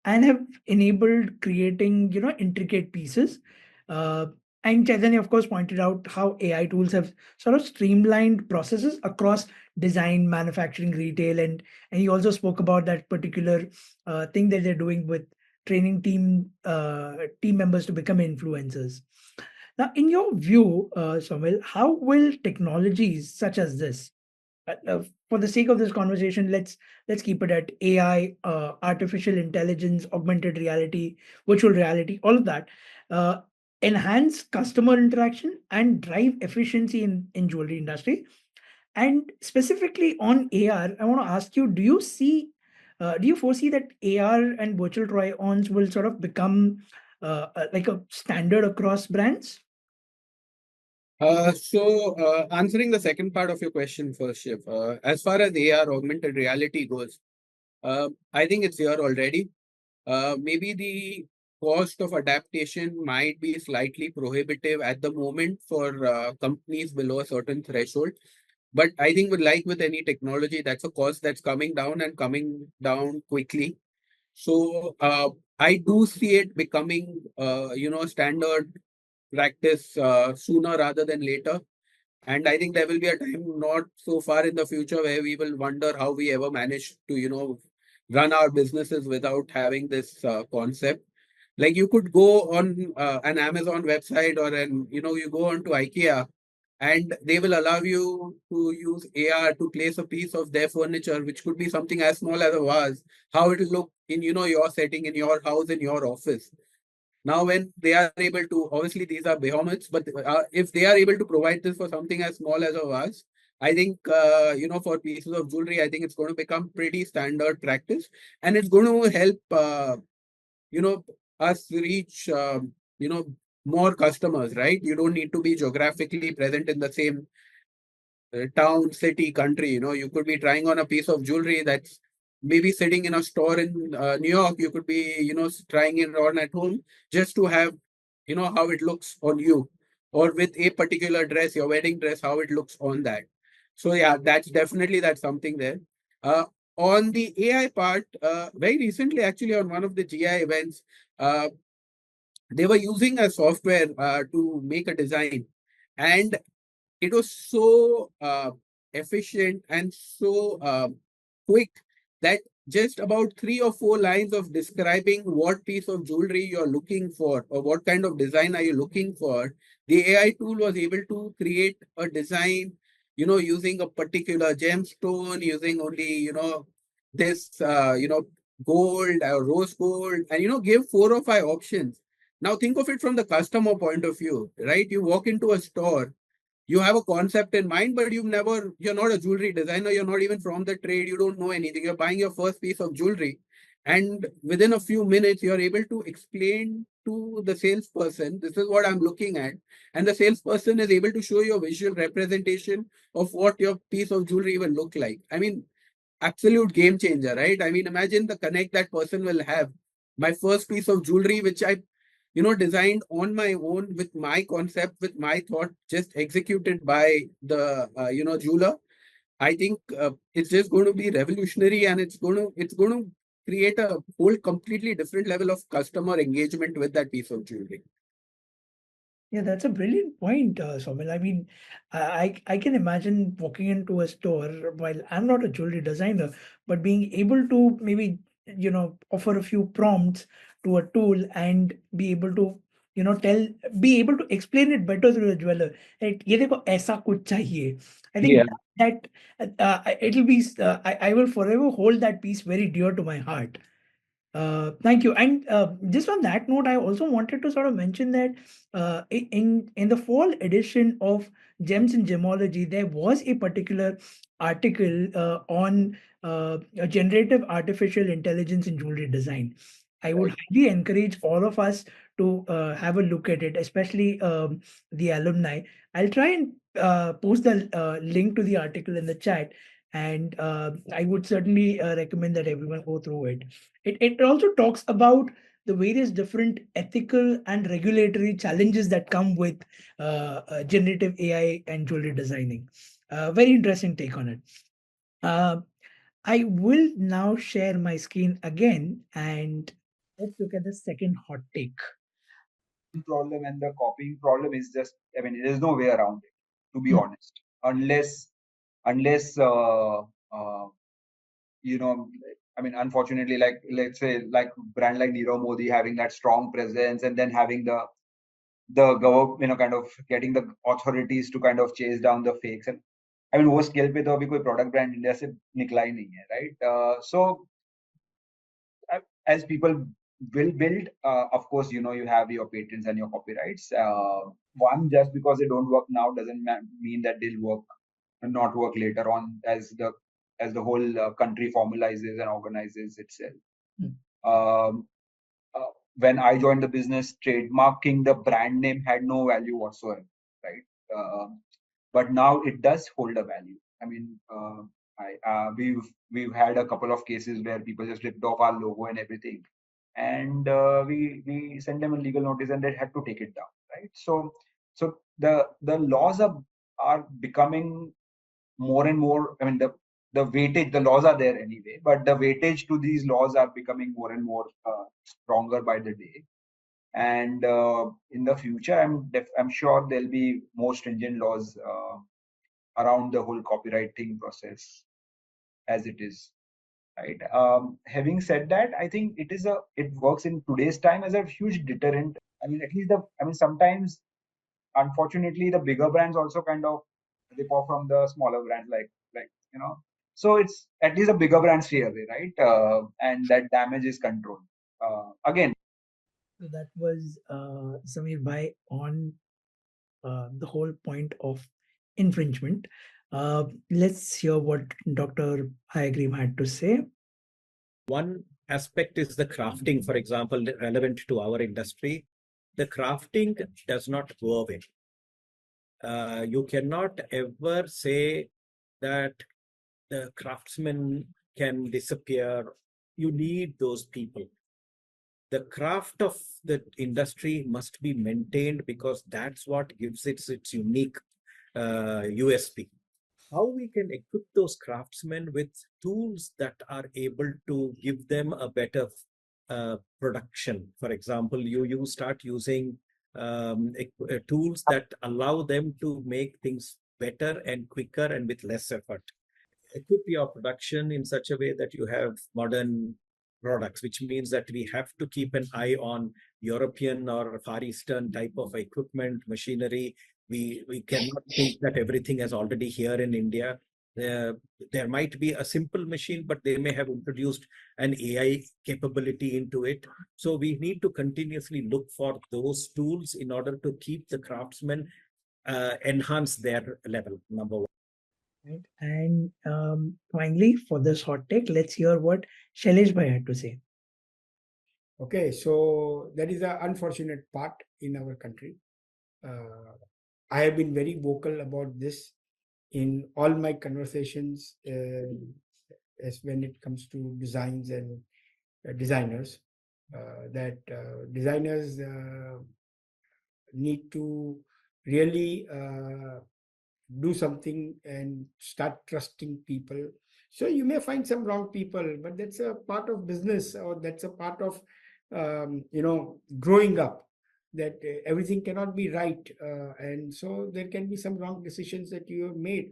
and have enabled creating, intricate pieces. And Chaitanya, of course, pointed out how AI tools have sort of streamlined processes across design, manufacturing, retail, and he also spoke about that particular thing that they're doing with training team members to become influencers. Now, in your view, Saumil, how will technologies such as this, for the sake of this conversation, let's keep it at AI, artificial intelligence, augmented reality, virtual reality, all of that, enhance customer interaction and drive efficiency in jewelry industry? And specifically on AR, I want to ask you: do you foresee that AR and virtual try-ons will sort of become like a standard across brands? Answering the second part of your question first, Shiv, as far as AR, augmented reality goes, I think it's here already. Maybe the cost of adaptation might be slightly prohibitive at the moment for companies below a certain threshold. But I think with any technology, that's a cost that's coming down and coming down quickly. So I do see it becoming, standard practice sooner rather than later. And I think there will be a time not so far in the future where we will wonder how we ever managed to, run our businesses without having this concept. Like you could go on an Amazon website or you go on to IKEA and they will allow you to use AR to place a piece of their furniture, which could be something as small as a vase, how it will look in, your setting, in your house, in your office. Now, when they are able to, obviously these are behemoths, but if they are able to provide this for something as small as a vase, I think, for pieces of jewelry, I think it's going to become pretty standard practice, and it's going to help, you know, us reach, more customers, right? You don't need to be geographically present in the same town, city, country. You could be trying on a piece of jewelry that's maybe sitting in a store in New York. You could be, trying it on at home just to have, how it looks on you, or with a particular dress, your wedding dress, how it looks on that. So yeah, that's something there. Uh, on the AI part, very recently, actually, on one of the GI events, uh, they were using a software to make a design, and it was so efficient and so quick that just about 3 or 4 lines of describing what piece of jewelry you're looking for or what kind of design are you looking for, the AI tool was able to create a design, using a particular gemstone, using only, this, gold or rose gold, and, give 4 or 5 options. Now think of it from the customer point of view, right? You walk into a store, you have a concept in mind, but you're not a jewelry designer, you're not even from the trade, you don't know anything. You're buying your first piece of jewelry, and within a few minutes, you're able to explain to the salesperson, this is what I'm looking at. And the salesperson is able to show you a visual representation of what your piece of jewelry will look like. I mean, absolute game changer, right? I mean, imagine the connect that person will have. My first piece of jewelry, which I designed on my own with my concept, with my thought, just executed by the jeweler. I think it's just going to be revolutionary, and it's going to create a whole completely different level of customer engagement with that piece of jewelry. Yeah, that's a brilliant point, Saumil. I mean, I can imagine walking into a store while I'm not a jewelry designer, but being able to maybe offer a few prompts to a tool and be able to be able to explain it better to the jeweler. Right? ये देखो ऐसा कुछ चाहिए. I think Yeah. that it'll be I will forever hold that piece very dear to my heart. Thank you. And just on that note, I also wanted to sort of mention that in the fall edition of Gems in Gemology, there was a particular article on generative artificial intelligence in jewelry design. I would highly encourage all of us to have a look at it, especially the alumni. I'll try and post the link to the article in the chat, and I would certainly recommend that everyone go through it. It also talks about the various different ethical and regulatory challenges that come with generative AI and jewelry designing. Very interesting take on it. Uh, I will now share my screen again, and let's look at the second hot take. Problem and the copying problem is just, I mean, there's no way around it, to be honest, unless I mean, unfortunately, like let's say like brand like Nirav Modi having that strong presence, and then having the government, kind of getting the authorities to kind of chase down the fakes. And I mean, वो scale पे तो अभी कोई product brand India से निकला ही नहीं है, right? So as people will build, of course, you have your patents and your copyrights. One, just because they don't work now doesn't mean that they'll work and not work later on as the whole country formalizes and organizes itself. Um, when I joined the business, trademarking the brand name had no value whatsoever, right? But now it does hold a value. I mean, we've had a couple of cases where people just ripped off our logo and everything, and we sent them a legal notice, and they had to take it down, right? So the laws are becoming more and more. I mean, the weightage, the laws are there anyway, but the weightage to these laws are becoming more and more stronger by the day. And in the future, I'm sure there'll be more stringent laws around the whole copywriting process as it is, right? Having said that, I think it works in today's time as a huge deterrent. I mean, at least sometimes, unfortunately, the bigger brands also kind of rip off from the smaller brands, so it's at least the bigger brands stay away, right? And that damage is controlled. Again, So that was Samir Bhai on the whole point of infringement. Let's hear what Dr. Hayagrim had to say. One aspect is the crafting, for example, relevant to our industry. The crafting does not go away. You cannot ever say that the craftsman can disappear. You need those people. The craft of the industry must be maintained because that's what gives its unique USP. How we can equip those craftsmen with tools that are able to give them a better production. For example, you start using tools that allow them to make things better and quicker and with less effort. Equip your production in such a way that you have modern products, which means that we have to keep an eye on European or Far Eastern type of equipment, machinery. We cannot think that everything is already here in India. There might be a simple machine, but they may have introduced an AI capability into it. So we need to continuously look for those tools in order to keep the craftsmen enhance their level, number one. Right. And finally, for this hot take, let's hear what Shailesh bhai had to say. Okay, so that is the unfortunate part in our country. I have been very vocal about this in all my conversations as when it comes to designs and designers, that designers need to really do something and start trusting people. So you may find some wrong people, but that's a part of business, or that's a part of growing up, that everything cannot be right, and so there can be some wrong decisions that you have made.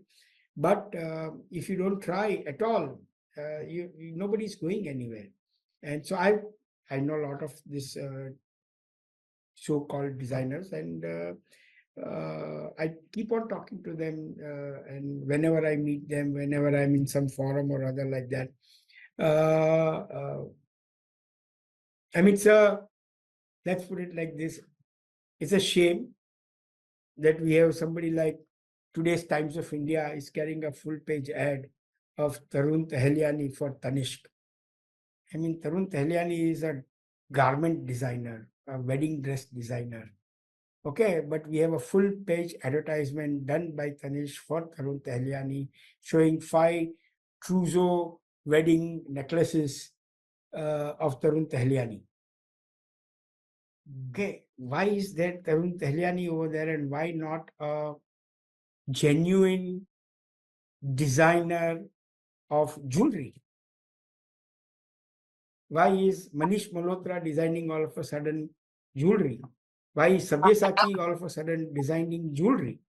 But if you don't try at all, nobody's going anywhere. And so I know a lot of this so-called designers, and I keep on talking to them, and whenever I meet them, whenever I'm in some forum or other like that, I mean, let's put it like this: it's a shame that we have somebody like today's Times of India is carrying a full-page ad of Tarun Taheliani for Tanishq. I mean, Tarun Taheliani is a garment designer, a wedding dress designer. Okay, but we have a full page advertisement done by Tanishq for Tarun Taheliani showing 5 trousseau wedding necklaces of Tarun Taheliani. Okay, why is there Tarun Taheliani over there, and why not a genuine designer of jewelry? Why is Manish Malhotra designing all of a sudden jewelry? Why is Sabyasachi all of a sudden designing jewelry?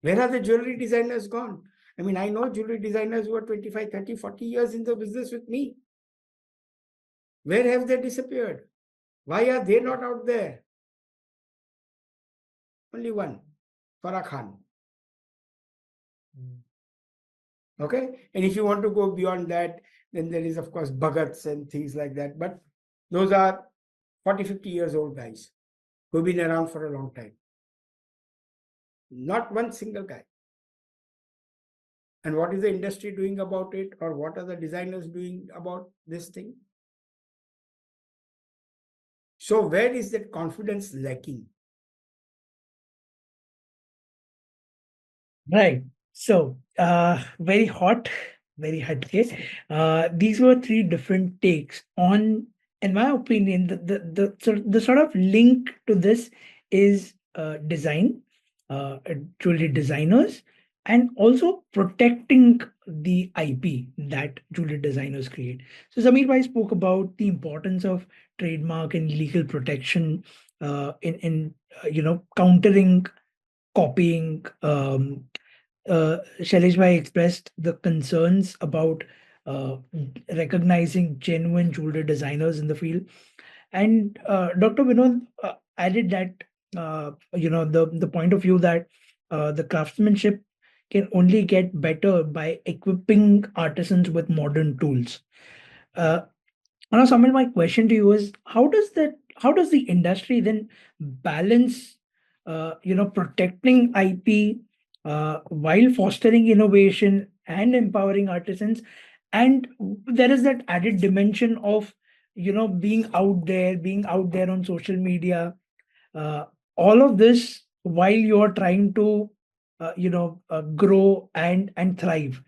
Where are the jewelry designers gone? I mean, I know jewelry designers who are 25, 30, 40 years in the business with me. Where have they disappeared? Why are they not out there? Only one, Farah Khan. Okay, and if you want to go beyond that, then there is, of course, Bhagats and things like that. But those are 40, 50 years old guys who've been around for a long time. Not one single guy. And what is the industry doing about it, or what are the designers doing about this thing? So where is that confidence lacking? Right. So, very hot, very hot case. These were 3 different takes on, in my opinion, the sort of link to this is design, jewelry designers, and also protecting the IP that jewelry designers create. So Sameer bhai spoke about the importance of trademark and legal protection in countering copying. Shailesh bhai expressed the concerns about recognizing genuine jewelry designers in the field, and Dr. Vinod added that the point of view that the craftsmanship can only get better by equipping artisans with modern tools. Now, Saumil, my question to you is: how does the industry then balance, protecting IP while fostering innovation and empowering artisans. And there is that added dimension of, being out there on social media. Uh, all of this while you're trying to, grow and thrive.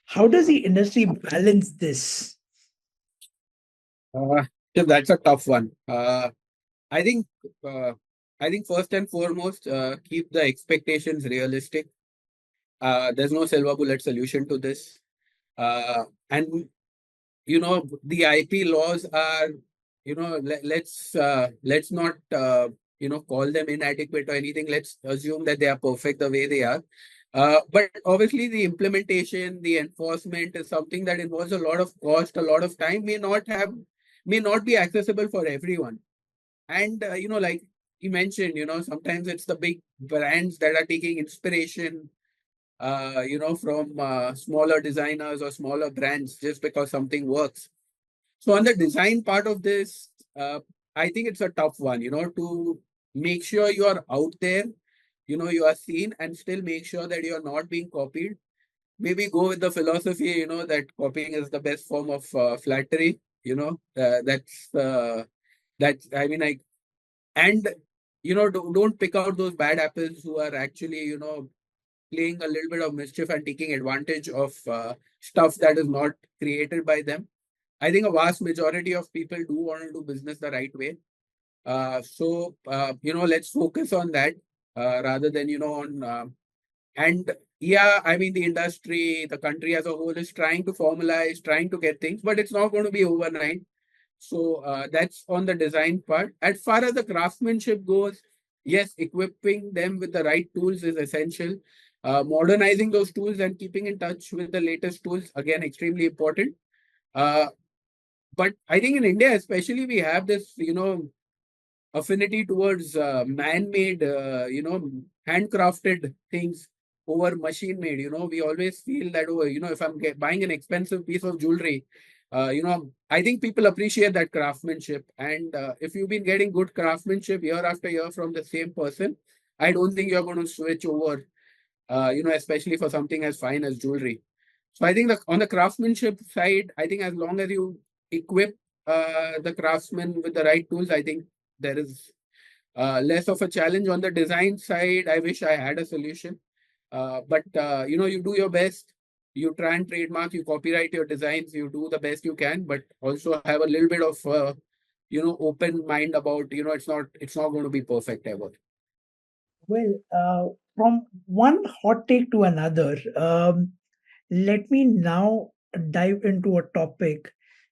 How does the industry balance this? Yeah, that's a tough one. I think uh, I think first and foremost, keep the expectations realistic. There's no silver bullet solution to this. And the IP laws are, let's not call them inadequate or anything. Let's assume that they are perfect the way they are. But obviously, the implementation, the enforcement is something that involves a lot of cost, a lot of time, may not be accessible for everyone. And like you mentioned, sometimes it's the big brands that are taking inspiration, from smaller designers or smaller brands just because something works. So on the design part of this, I think it's a tough one, to make sure you are out there, you are seen, and still make sure that you are not being copied. Maybe go with the philosophy, that copying is the best form of flattery. I mean, and don't pick out those bad apples who are actually, playing a little bit of mischief and taking advantage of stuff that is not created by them. I think a vast majority of people do want to do business the right way. Let's focus on that rather than, on. And yeah, I mean, the industry, the country as a whole is trying to formalize, trying to get things, but it's not going to be overnight. So that's on the design part. As far as the craftsmanship goes, yes, equipping them with the right tools is essential. Modernizing those tools and keeping in touch with the latest tools, again, extremely important. Uh, but I think in India, especially, we have this, affinity towards man-made, handcrafted things over machine-made. We always feel that, oh, if I'm buying an expensive piece of jewelry, I think people appreciate that craftsmanship. And if you've been getting good craftsmanship year after year from the same person, I don't think you're going to switch over, especially for something as fine as jewelry. So I think on the craftsmanship side, I think as long as you equip the craftsman with the right tools, I think there is less of a challenge. On the design side, I wish I had a solution. But you do your best. You try and trademark, you copyright your designs, you do the best you can, but also have a little bit of open mind about, it's not going to be perfect ever. Well, from one hot take to another, let me now dive into a topic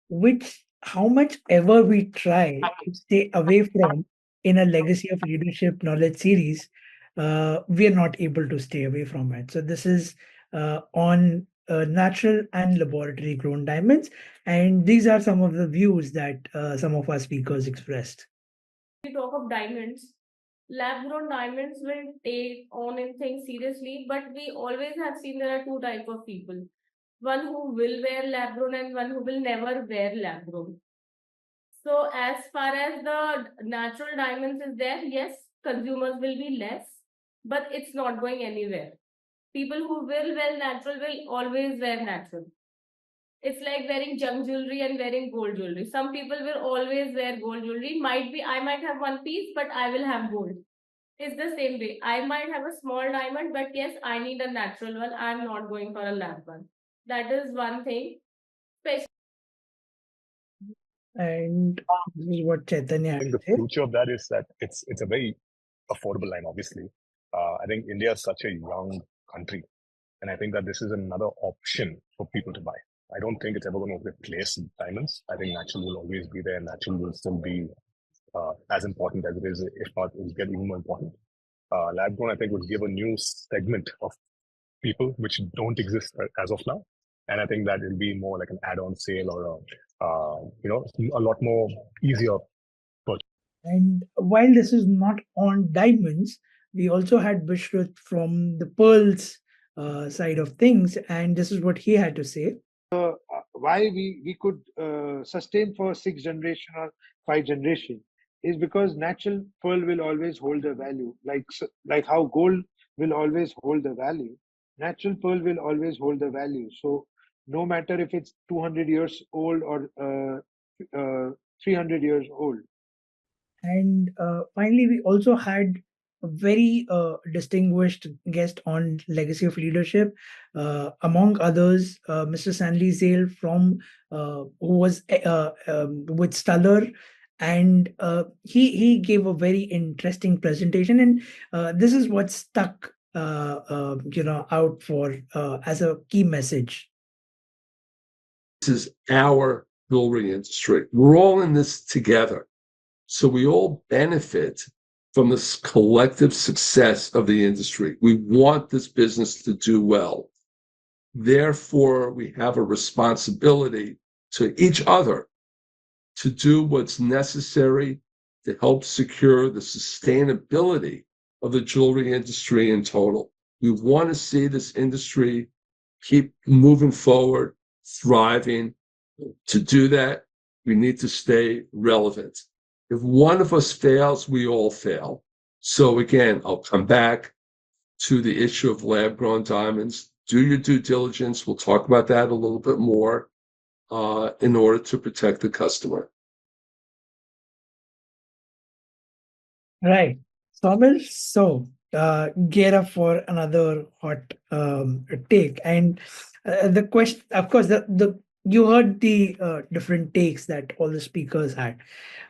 which, how much ever we try to stay away from in a Legacy of Leadership Knowledge series, we are not able to stay away from it. So this is on natural and laboratory grown diamonds, and these are some of the views that some of our speakers expressed. We talk of diamonds, lab grown diamonds will take on in things seriously, but we always have seen there are two type of people. One who will wear lab grown and one who will never wear lab grown. So as far as the natural diamonds is there, yes, consumers will be less, but it's not going anywhere. People who will wear natural will always wear natural. It's like wearing junk jewelry and wearing gold jewelry. Some people will always wear gold jewelry. I might have one piece, but I will have gold. It's the same way. I might have a small diamond, but yes, I need a natural one. I'm not going for a lab one. That is one thing. And this is what Chaitanya I had think to the say. future of that is that it's a very affordable line, obviously. I think India is such a young country, and I think that this is another option for people to buy. I don't think it's ever going to replace diamonds. I think natural will always be there, and natural will still be as important as it is, if not, it will get even more important. Lab grown, I think, would give a new segment of people which don't exist as of now, and I think that it'll be more like an add-on sale or a lot more easier. And while this is not on diamonds, we also had Bishruth from the pearls side of things, and this is what he had to say. Why we could sustain for 6 generation or 5 generation is because natural pearl will always hold a value, like how gold will always hold the value. Natural pearl will always hold the value. So no matter if it's 200 years old or 300 years old. And finally, we also had a very distinguished guest on Legacy of Leadership, among others, Mr. Stanley Zale from who was with Stellar, and he gave a very interesting presentation, and this is what stuck out for as a key message. This is our jewelry industry. We're all in this together. So we all benefit from this collective success of the industry. We want this business to do well. Therefore, we have a responsibility to each other to do what's necessary to help secure the sustainability of the jewelry industry in total. We want to see this industry keep moving forward, thriving. To do that, we need to stay relevant. If one of us fails, we all fail. So again, I'll come back to the issue of lab-grown diamonds. Do your due diligence. We'll talk about that a little bit more in order to protect the customer. Right. Saumil, so gear up for another hot take. And the question, of course, the you heard the different takes that all the speakers had.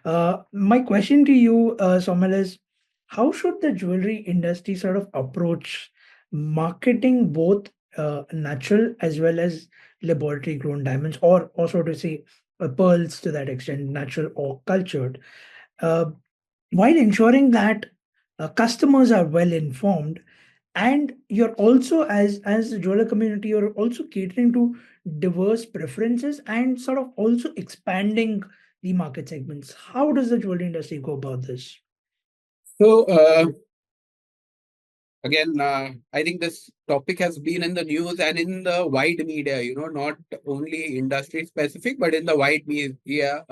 My question to you, Saumil, is how should the jewelry industry sort of approach marketing both natural as well as laboratory grown diamonds, or also to say pearls to that extent, natural or cultured, while ensuring that customers are well informed, and you're also as the jeweler community, you're also catering to diverse preferences and sort of also expanding the market segments. How does the jewelry industry go about this? So again, I think this topic has been in the news and in the wide media, not only industry specific, but in the wide media.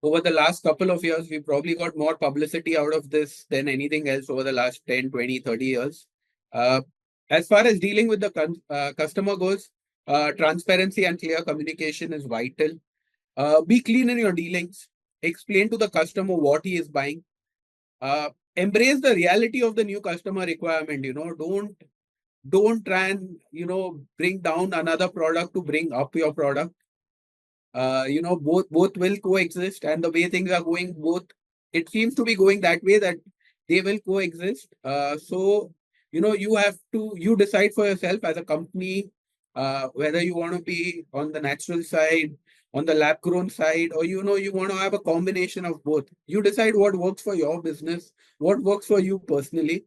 Over the last couple of years, we probably got more publicity out of this than anything else over the last 10, 20, 30 years. As far as dealing with the customer goes, transparency and clear communication is vital. Be clean in your dealings. Explain to the customer what he is buying. Embrace the reality of the new customer requirement. Don't try and bring down another product to bring up your product. Both will coexist, and the way things are going, it seems to be going that way, that they will coexist. So you decide for yourself as a company whether you want to be on the natural side, on the lab grown side, or you want to have a combination of both. You decide what works for your business, what works for you personally,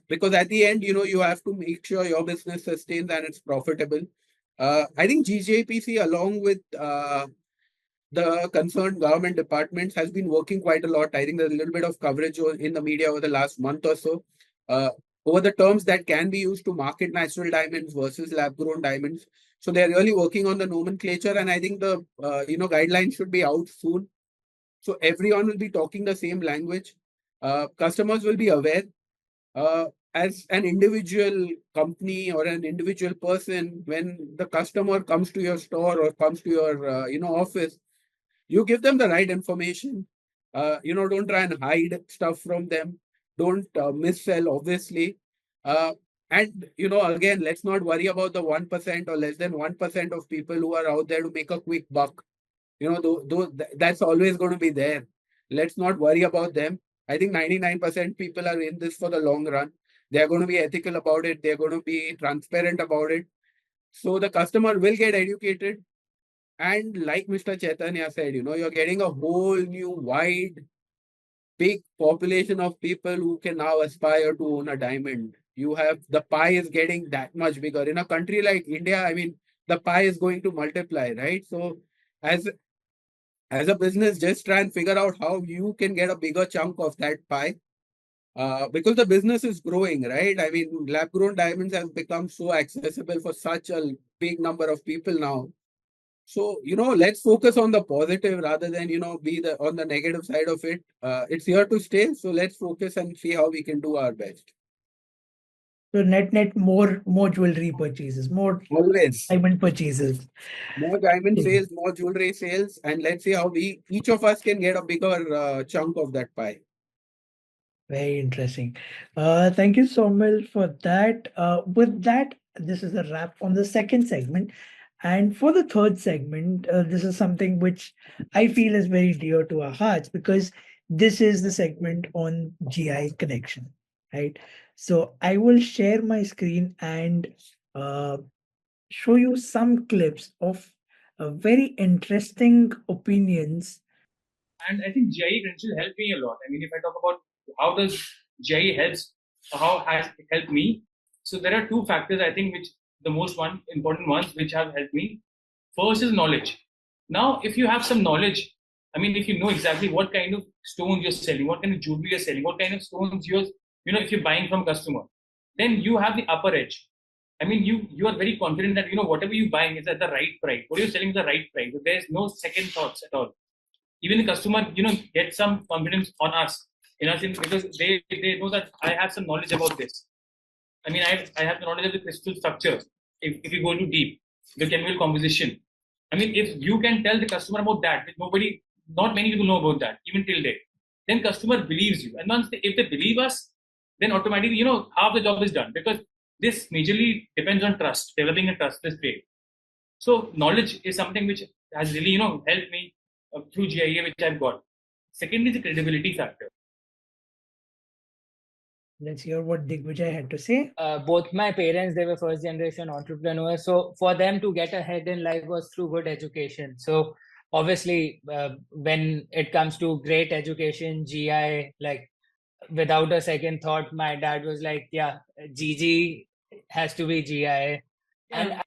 because at the end, you have to make sure your business sustains and it's profitable. I think GJPC, along with the concerned government departments, has been working quite a lot. I think there's a little bit of coverage in the media over the last month or so over the terms that can be used to market natural diamonds versus lab-grown diamonds. So they're really working on the nomenclature, and I think the guidelines should be out soon. So everyone will be talking the same language. Customers will be aware. As an individual company or an individual person, when the customer comes to your store or comes to your office, you give them the right information. Don't try and hide stuff from them. Don't missell, obviously. And again, let's not worry about the 1% or less than 1% of people who are out there to make a quick buck. That's always going to be there. Let's not worry about them. I think 99% people are in this for the long run. They're going to be ethical about it. They're going to be transparent about it. So the customer will get educated. And like Mr. Chaitanya said, you're getting a whole new wide, big population of people who can now aspire to own a diamond. The pie is getting that much bigger. In a country like India, I mean, the pie is going to multiply, right? So as a business, just try and figure out how you can get a bigger chunk of that pie. Because the business is growing, right? I mean, lab-grown diamonds have become so accessible for such a big number of people now. So, let's focus on the positive rather than, be on the negative side of it. It's here to stay. So let's focus and see how we can do our best. So net more jewelry purchases, more Always. diamond purchases. More diamond sales, more jewelry sales, and let's see how each of us can get a bigger chunk of that pie. Very interesting. Thank you, Saumil, for that. With that, this is a wrap on the second segment. And for the third segment, this is something which I feel is very dear to our hearts because this is the segment on GI connection, right? So I will share my screen and show you some clips of very interesting opinions. And I think GIE credential helped me a lot. I mean, if I talk about how does GIE helps, how has it helped me? So there are two factors I think which the most important ones which have helped me. First is knowledge. Now, if you have some knowledge, I mean, if you know exactly what kind of stones you're selling, what kind of jewelry you're selling, what kind of stones if you're buying from customer, then you have the upper edge. I mean, you are very confident that whatever you're buying is at the right price. What you're selling is the right price. So there's no second thoughts at all. Even the customer, get some confidence on us, because they know that I have some knowledge about this. I mean, I have the knowledge of the crystal structure. If you go into deep, the chemical composition. I mean, if you can tell the customer about that, not many people know about that, even till date, then customer believes you. And if they believe us, then automatically, half the job is done, because this majorly depends on trust, developing a trust this way. So knowledge is something which has really, helped me through GIA, which I've got. Second is the credibility factor. Let's hear what Digvijay had to say. Both my parents, they were first generation entrepreneurs. So for them to get ahead in life was through good education. So obviously, when it comes to great education, GI, like without a second thought, my dad was like, yeah, GG has to be GI. Yeah.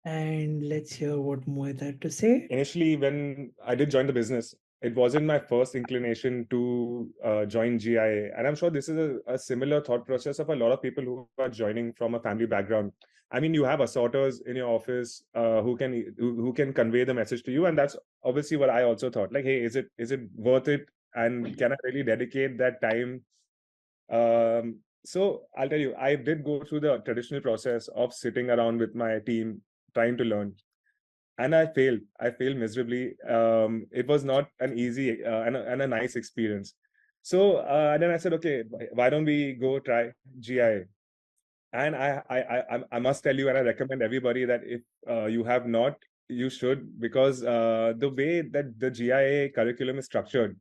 And let's hear what Mohit had to say. Initially, when I did join the business, it wasn't my first inclination to join GIA. And I'm sure this is a similar thought process of a lot of people who are joining from a family background. I mean, you have assorters in your office who can convey the message to you. And that's obviously what I also thought. Like, hey, is it worth it? And can I really dedicate that time? So I'll tell you, I did go through the traditional process of sitting around with my team, trying to learn. And I failed miserably. It was not an easy and a nice experience. So and then I said, okay, why don't we go try GIA? And I must tell you, and I recommend everybody that if you have not, you should, because the way that the GIA curriculum is structured,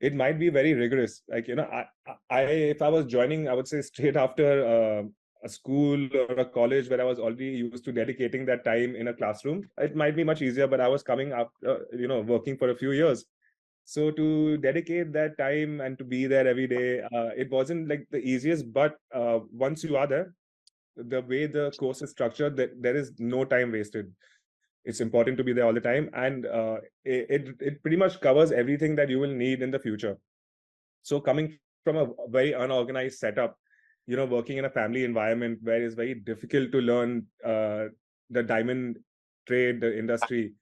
it might be very rigorous. Like, if I was joining, I would say straight after a school or a college where I was already used to dedicating that time in a classroom, it might be much easier, but I was coming up, working for a few years. So to dedicate that time and to be there every day, it wasn't like the easiest, but once you are there, the way the course is structured, there is no time wasted. It's important to be there all the time, and it pretty much covers everything that you will need in the future. So coming from a very unorganized setup, working in a family environment where it's very difficult to learn the diamond trade, the industry,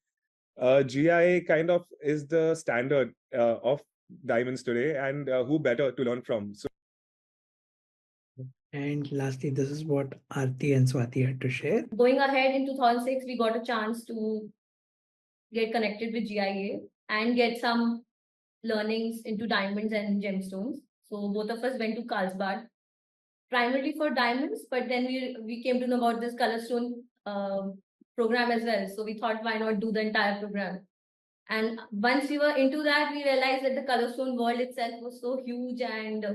GIA kind of is the standard of diamonds today, and who better to learn from? So. And lastly, this is what Aarti and Swati had to share. Going ahead in 2006, we got a chance to get connected with GIA and get some learnings into diamonds and gemstones. So both of us went to Carlsbad, primarily for diamonds, but then we came to know about this color stone program as well. So we thought, why not do the entire program? And once we were into that, we realized that the color stone world itself was so huge and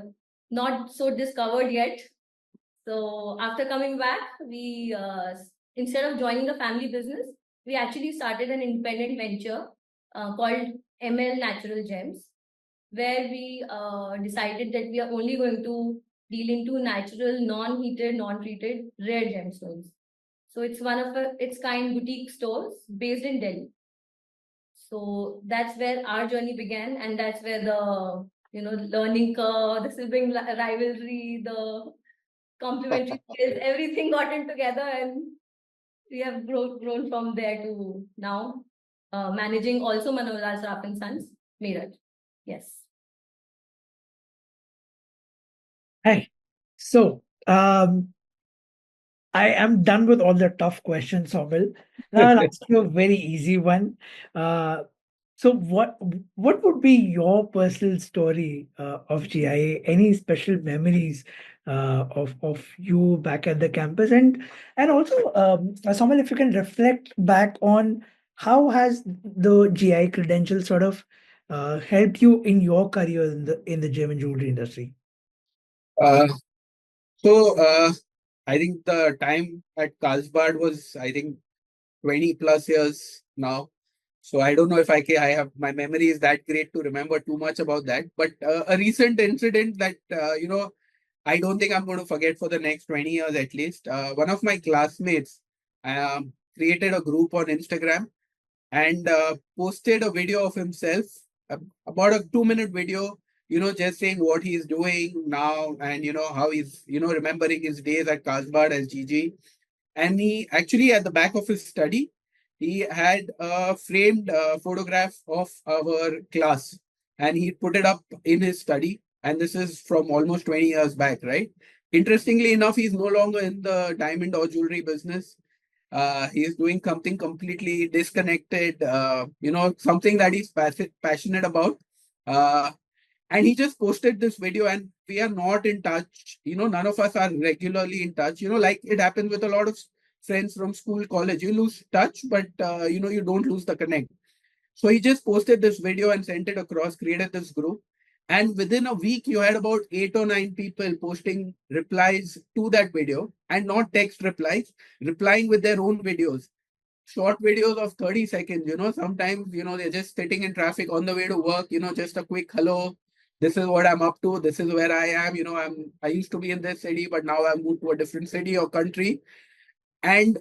not so discovered yet. So after coming back, we instead of joining the family business, we actually started an independent venture called ML Natural Gems, where we decided that we are only going to deal into natural, non-heated, non-treated, rare gemstones. So it's one of its kind boutique stores based in Delhi. So that's where our journey began, and that's where the learning curve, the sibling rivalry, the complementary skills, everything got in together, and we have grown from there to now managing also Manohar Sraf and Sons, Meerut. Yes. Hi. So, I am done with all the tough questions, Saumil. Now I'll ask you a very easy one. Uh, so, what would be your personal story of GIA? Any special memories of you back at the campus, and also, Saumil, if you can reflect back on how has the GIA credential sort of helped you in your career in the gem and jewelry industry? Uh, so I think the time at Carlsbad was, I think, 20 plus years now. So I don't know if I have my memory is that great to remember too much about that. But a recent incident that I don't think I'm going to forget for the next 20 years at least. One of my classmates created a group on Instagram and posted a video of himself, about a 2 minute video, just saying what he's doing now and, how he's, remembering his days at Carlsbad as GG. And he actually, at the back of his study, he had a framed photograph of our class and he put it up in his study. And this is from almost 20 years back, right? Interestingly enough, he's no longer in the diamond or jewelry business. He is doing something completely disconnected, something that he's passionate about. Uh, and he just posted this video and we are not in touch. None of us are regularly in touch. Like it happens with a lot of friends from school, college. You lose touch, but, you don't lose the connect. So he just posted this video and sent it across, created this group. And within a week, you had about 8 or 9 people posting replies to that video and not text replies, replying with their own videos. Short videos of 30 seconds, sometimes, they're just sitting in traffic on the way to work, just a quick hello. This is what I'm up to. This is where I am. I used to be in this city, but now I've moved to a different city or country. And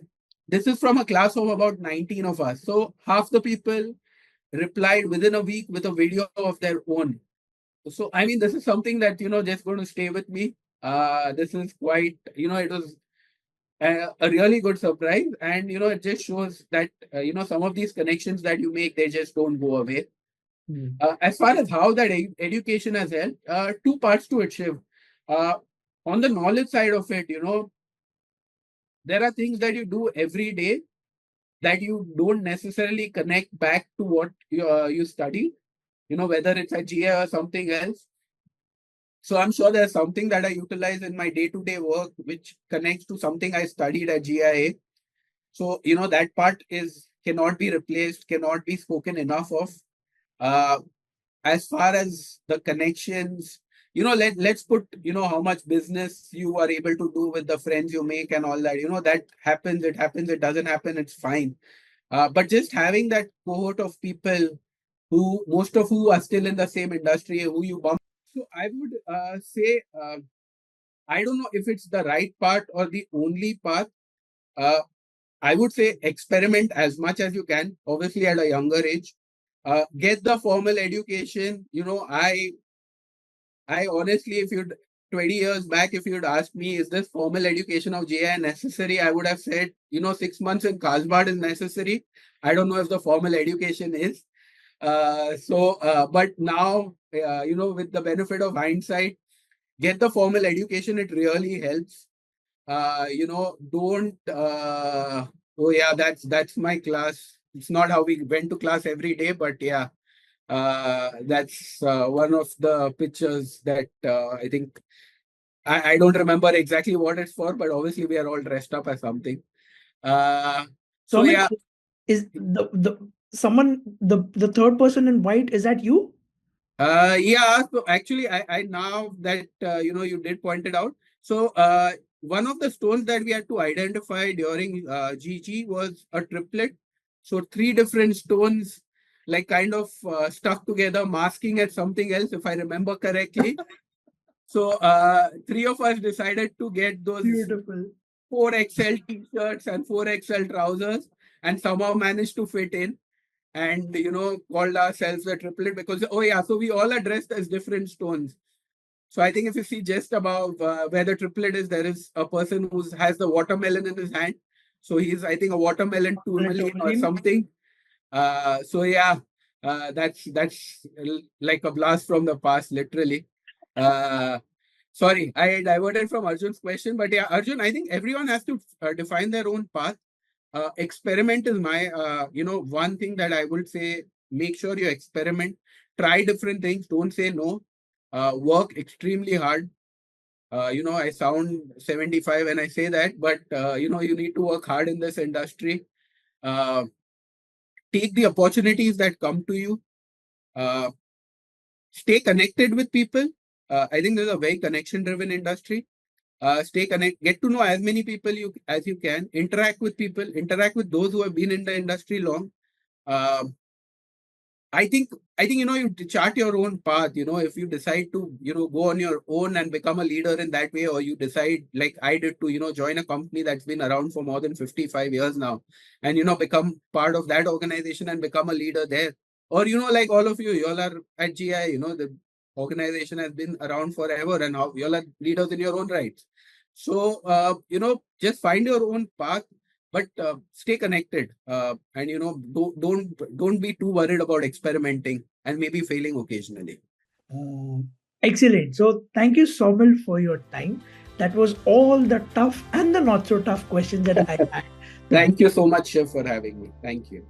this is from a class of about 19 of us. So half the people replied within a week with a video of their own. So, I mean, this is something that, just going to stay with me. This is quite, it was a really good surprise. And, it just shows that, some of these connections that you make, they just don't go away. As far as how that education has helped, two parts to it, Shiv. On the knowledge side of it, there are things that you do every day that you don't necessarily connect back to what you study, whether it's a GA or something else. So I'm sure there's something that I utilize in my day-to-day work, which connects to something I studied at GIA. So, that part cannot be replaced, cannot be spoken enough of. As far as the connections, let's put, how much business you are able to do with the friends you make and all that, that happens, it doesn't happen, it's fine. But just having that cohort of people most of who are still in the same industry, who you bump. So I would say, I don't know if it's the right path or the only path. I would say experiment as much as you can, obviously at a younger age. Get the formal education. I honestly, if you'd 20 years back, if you'd asked me, is this formal education of GI necessary? I would have said, 6 months in Carlsbad is necessary. I don't know if the formal education is. But now, with the benefit of hindsight, get the formal education. It really helps. Don't, oh yeah, that's my class. It's not how we went to class every day, but yeah, that's one of the pictures that I think I don't remember exactly what it's for, but obviously we are all dressed up as something. So yeah. Is the third person in white, is that you? Yeah, so actually I now that you did point it out. So one of the stones that we had to identify during GG was a triplet. So three different stones like kind of stuck together, masking at something else, if I remember correctly. So three of us decided to get those Beautiful 4XL t-shirts and 4XL trousers and somehow managed to fit in and, called ourselves the triplet because, oh yeah, so we all are dressed as different stones. So I think if you see just above where the triplet is, there is a person who has the watermelon in his hand. So he's, I think, a watermelon tourmaline or something. So yeah, that's like a blast from the past, literally. Sorry, I diverted from Arjun's question, but yeah, Arjun, I think everyone has to define their own path. Experiment is my, one thing that I would say, make sure you experiment, try different things, don't say no, work extremely hard. I sound 75 when I say that, but, you need to work hard in this industry. Take the opportunities that come to you. Stay connected with people. I think there's a very connection-driven industry. Stay connected, get to know as many people as you can, interact with people, interact with those who have been in the industry long. I think you chart your own path. If you decide to go on your own and become a leader in that way, or you decide like I did to join a company that's been around for more than 55 years now, and become part of that organization and become a leader there, or like all of you all are at GI. The organization has been around forever, and you all are leaders in your own rights. So just find your own path, but stay connected, and don't be too worried about experimenting and maybe failing occasionally. Excellent. So thank you, Saumil, for your time. That was all the tough and the not so tough questions that I had. Thank you so much, Shiv, for having me. Thank you.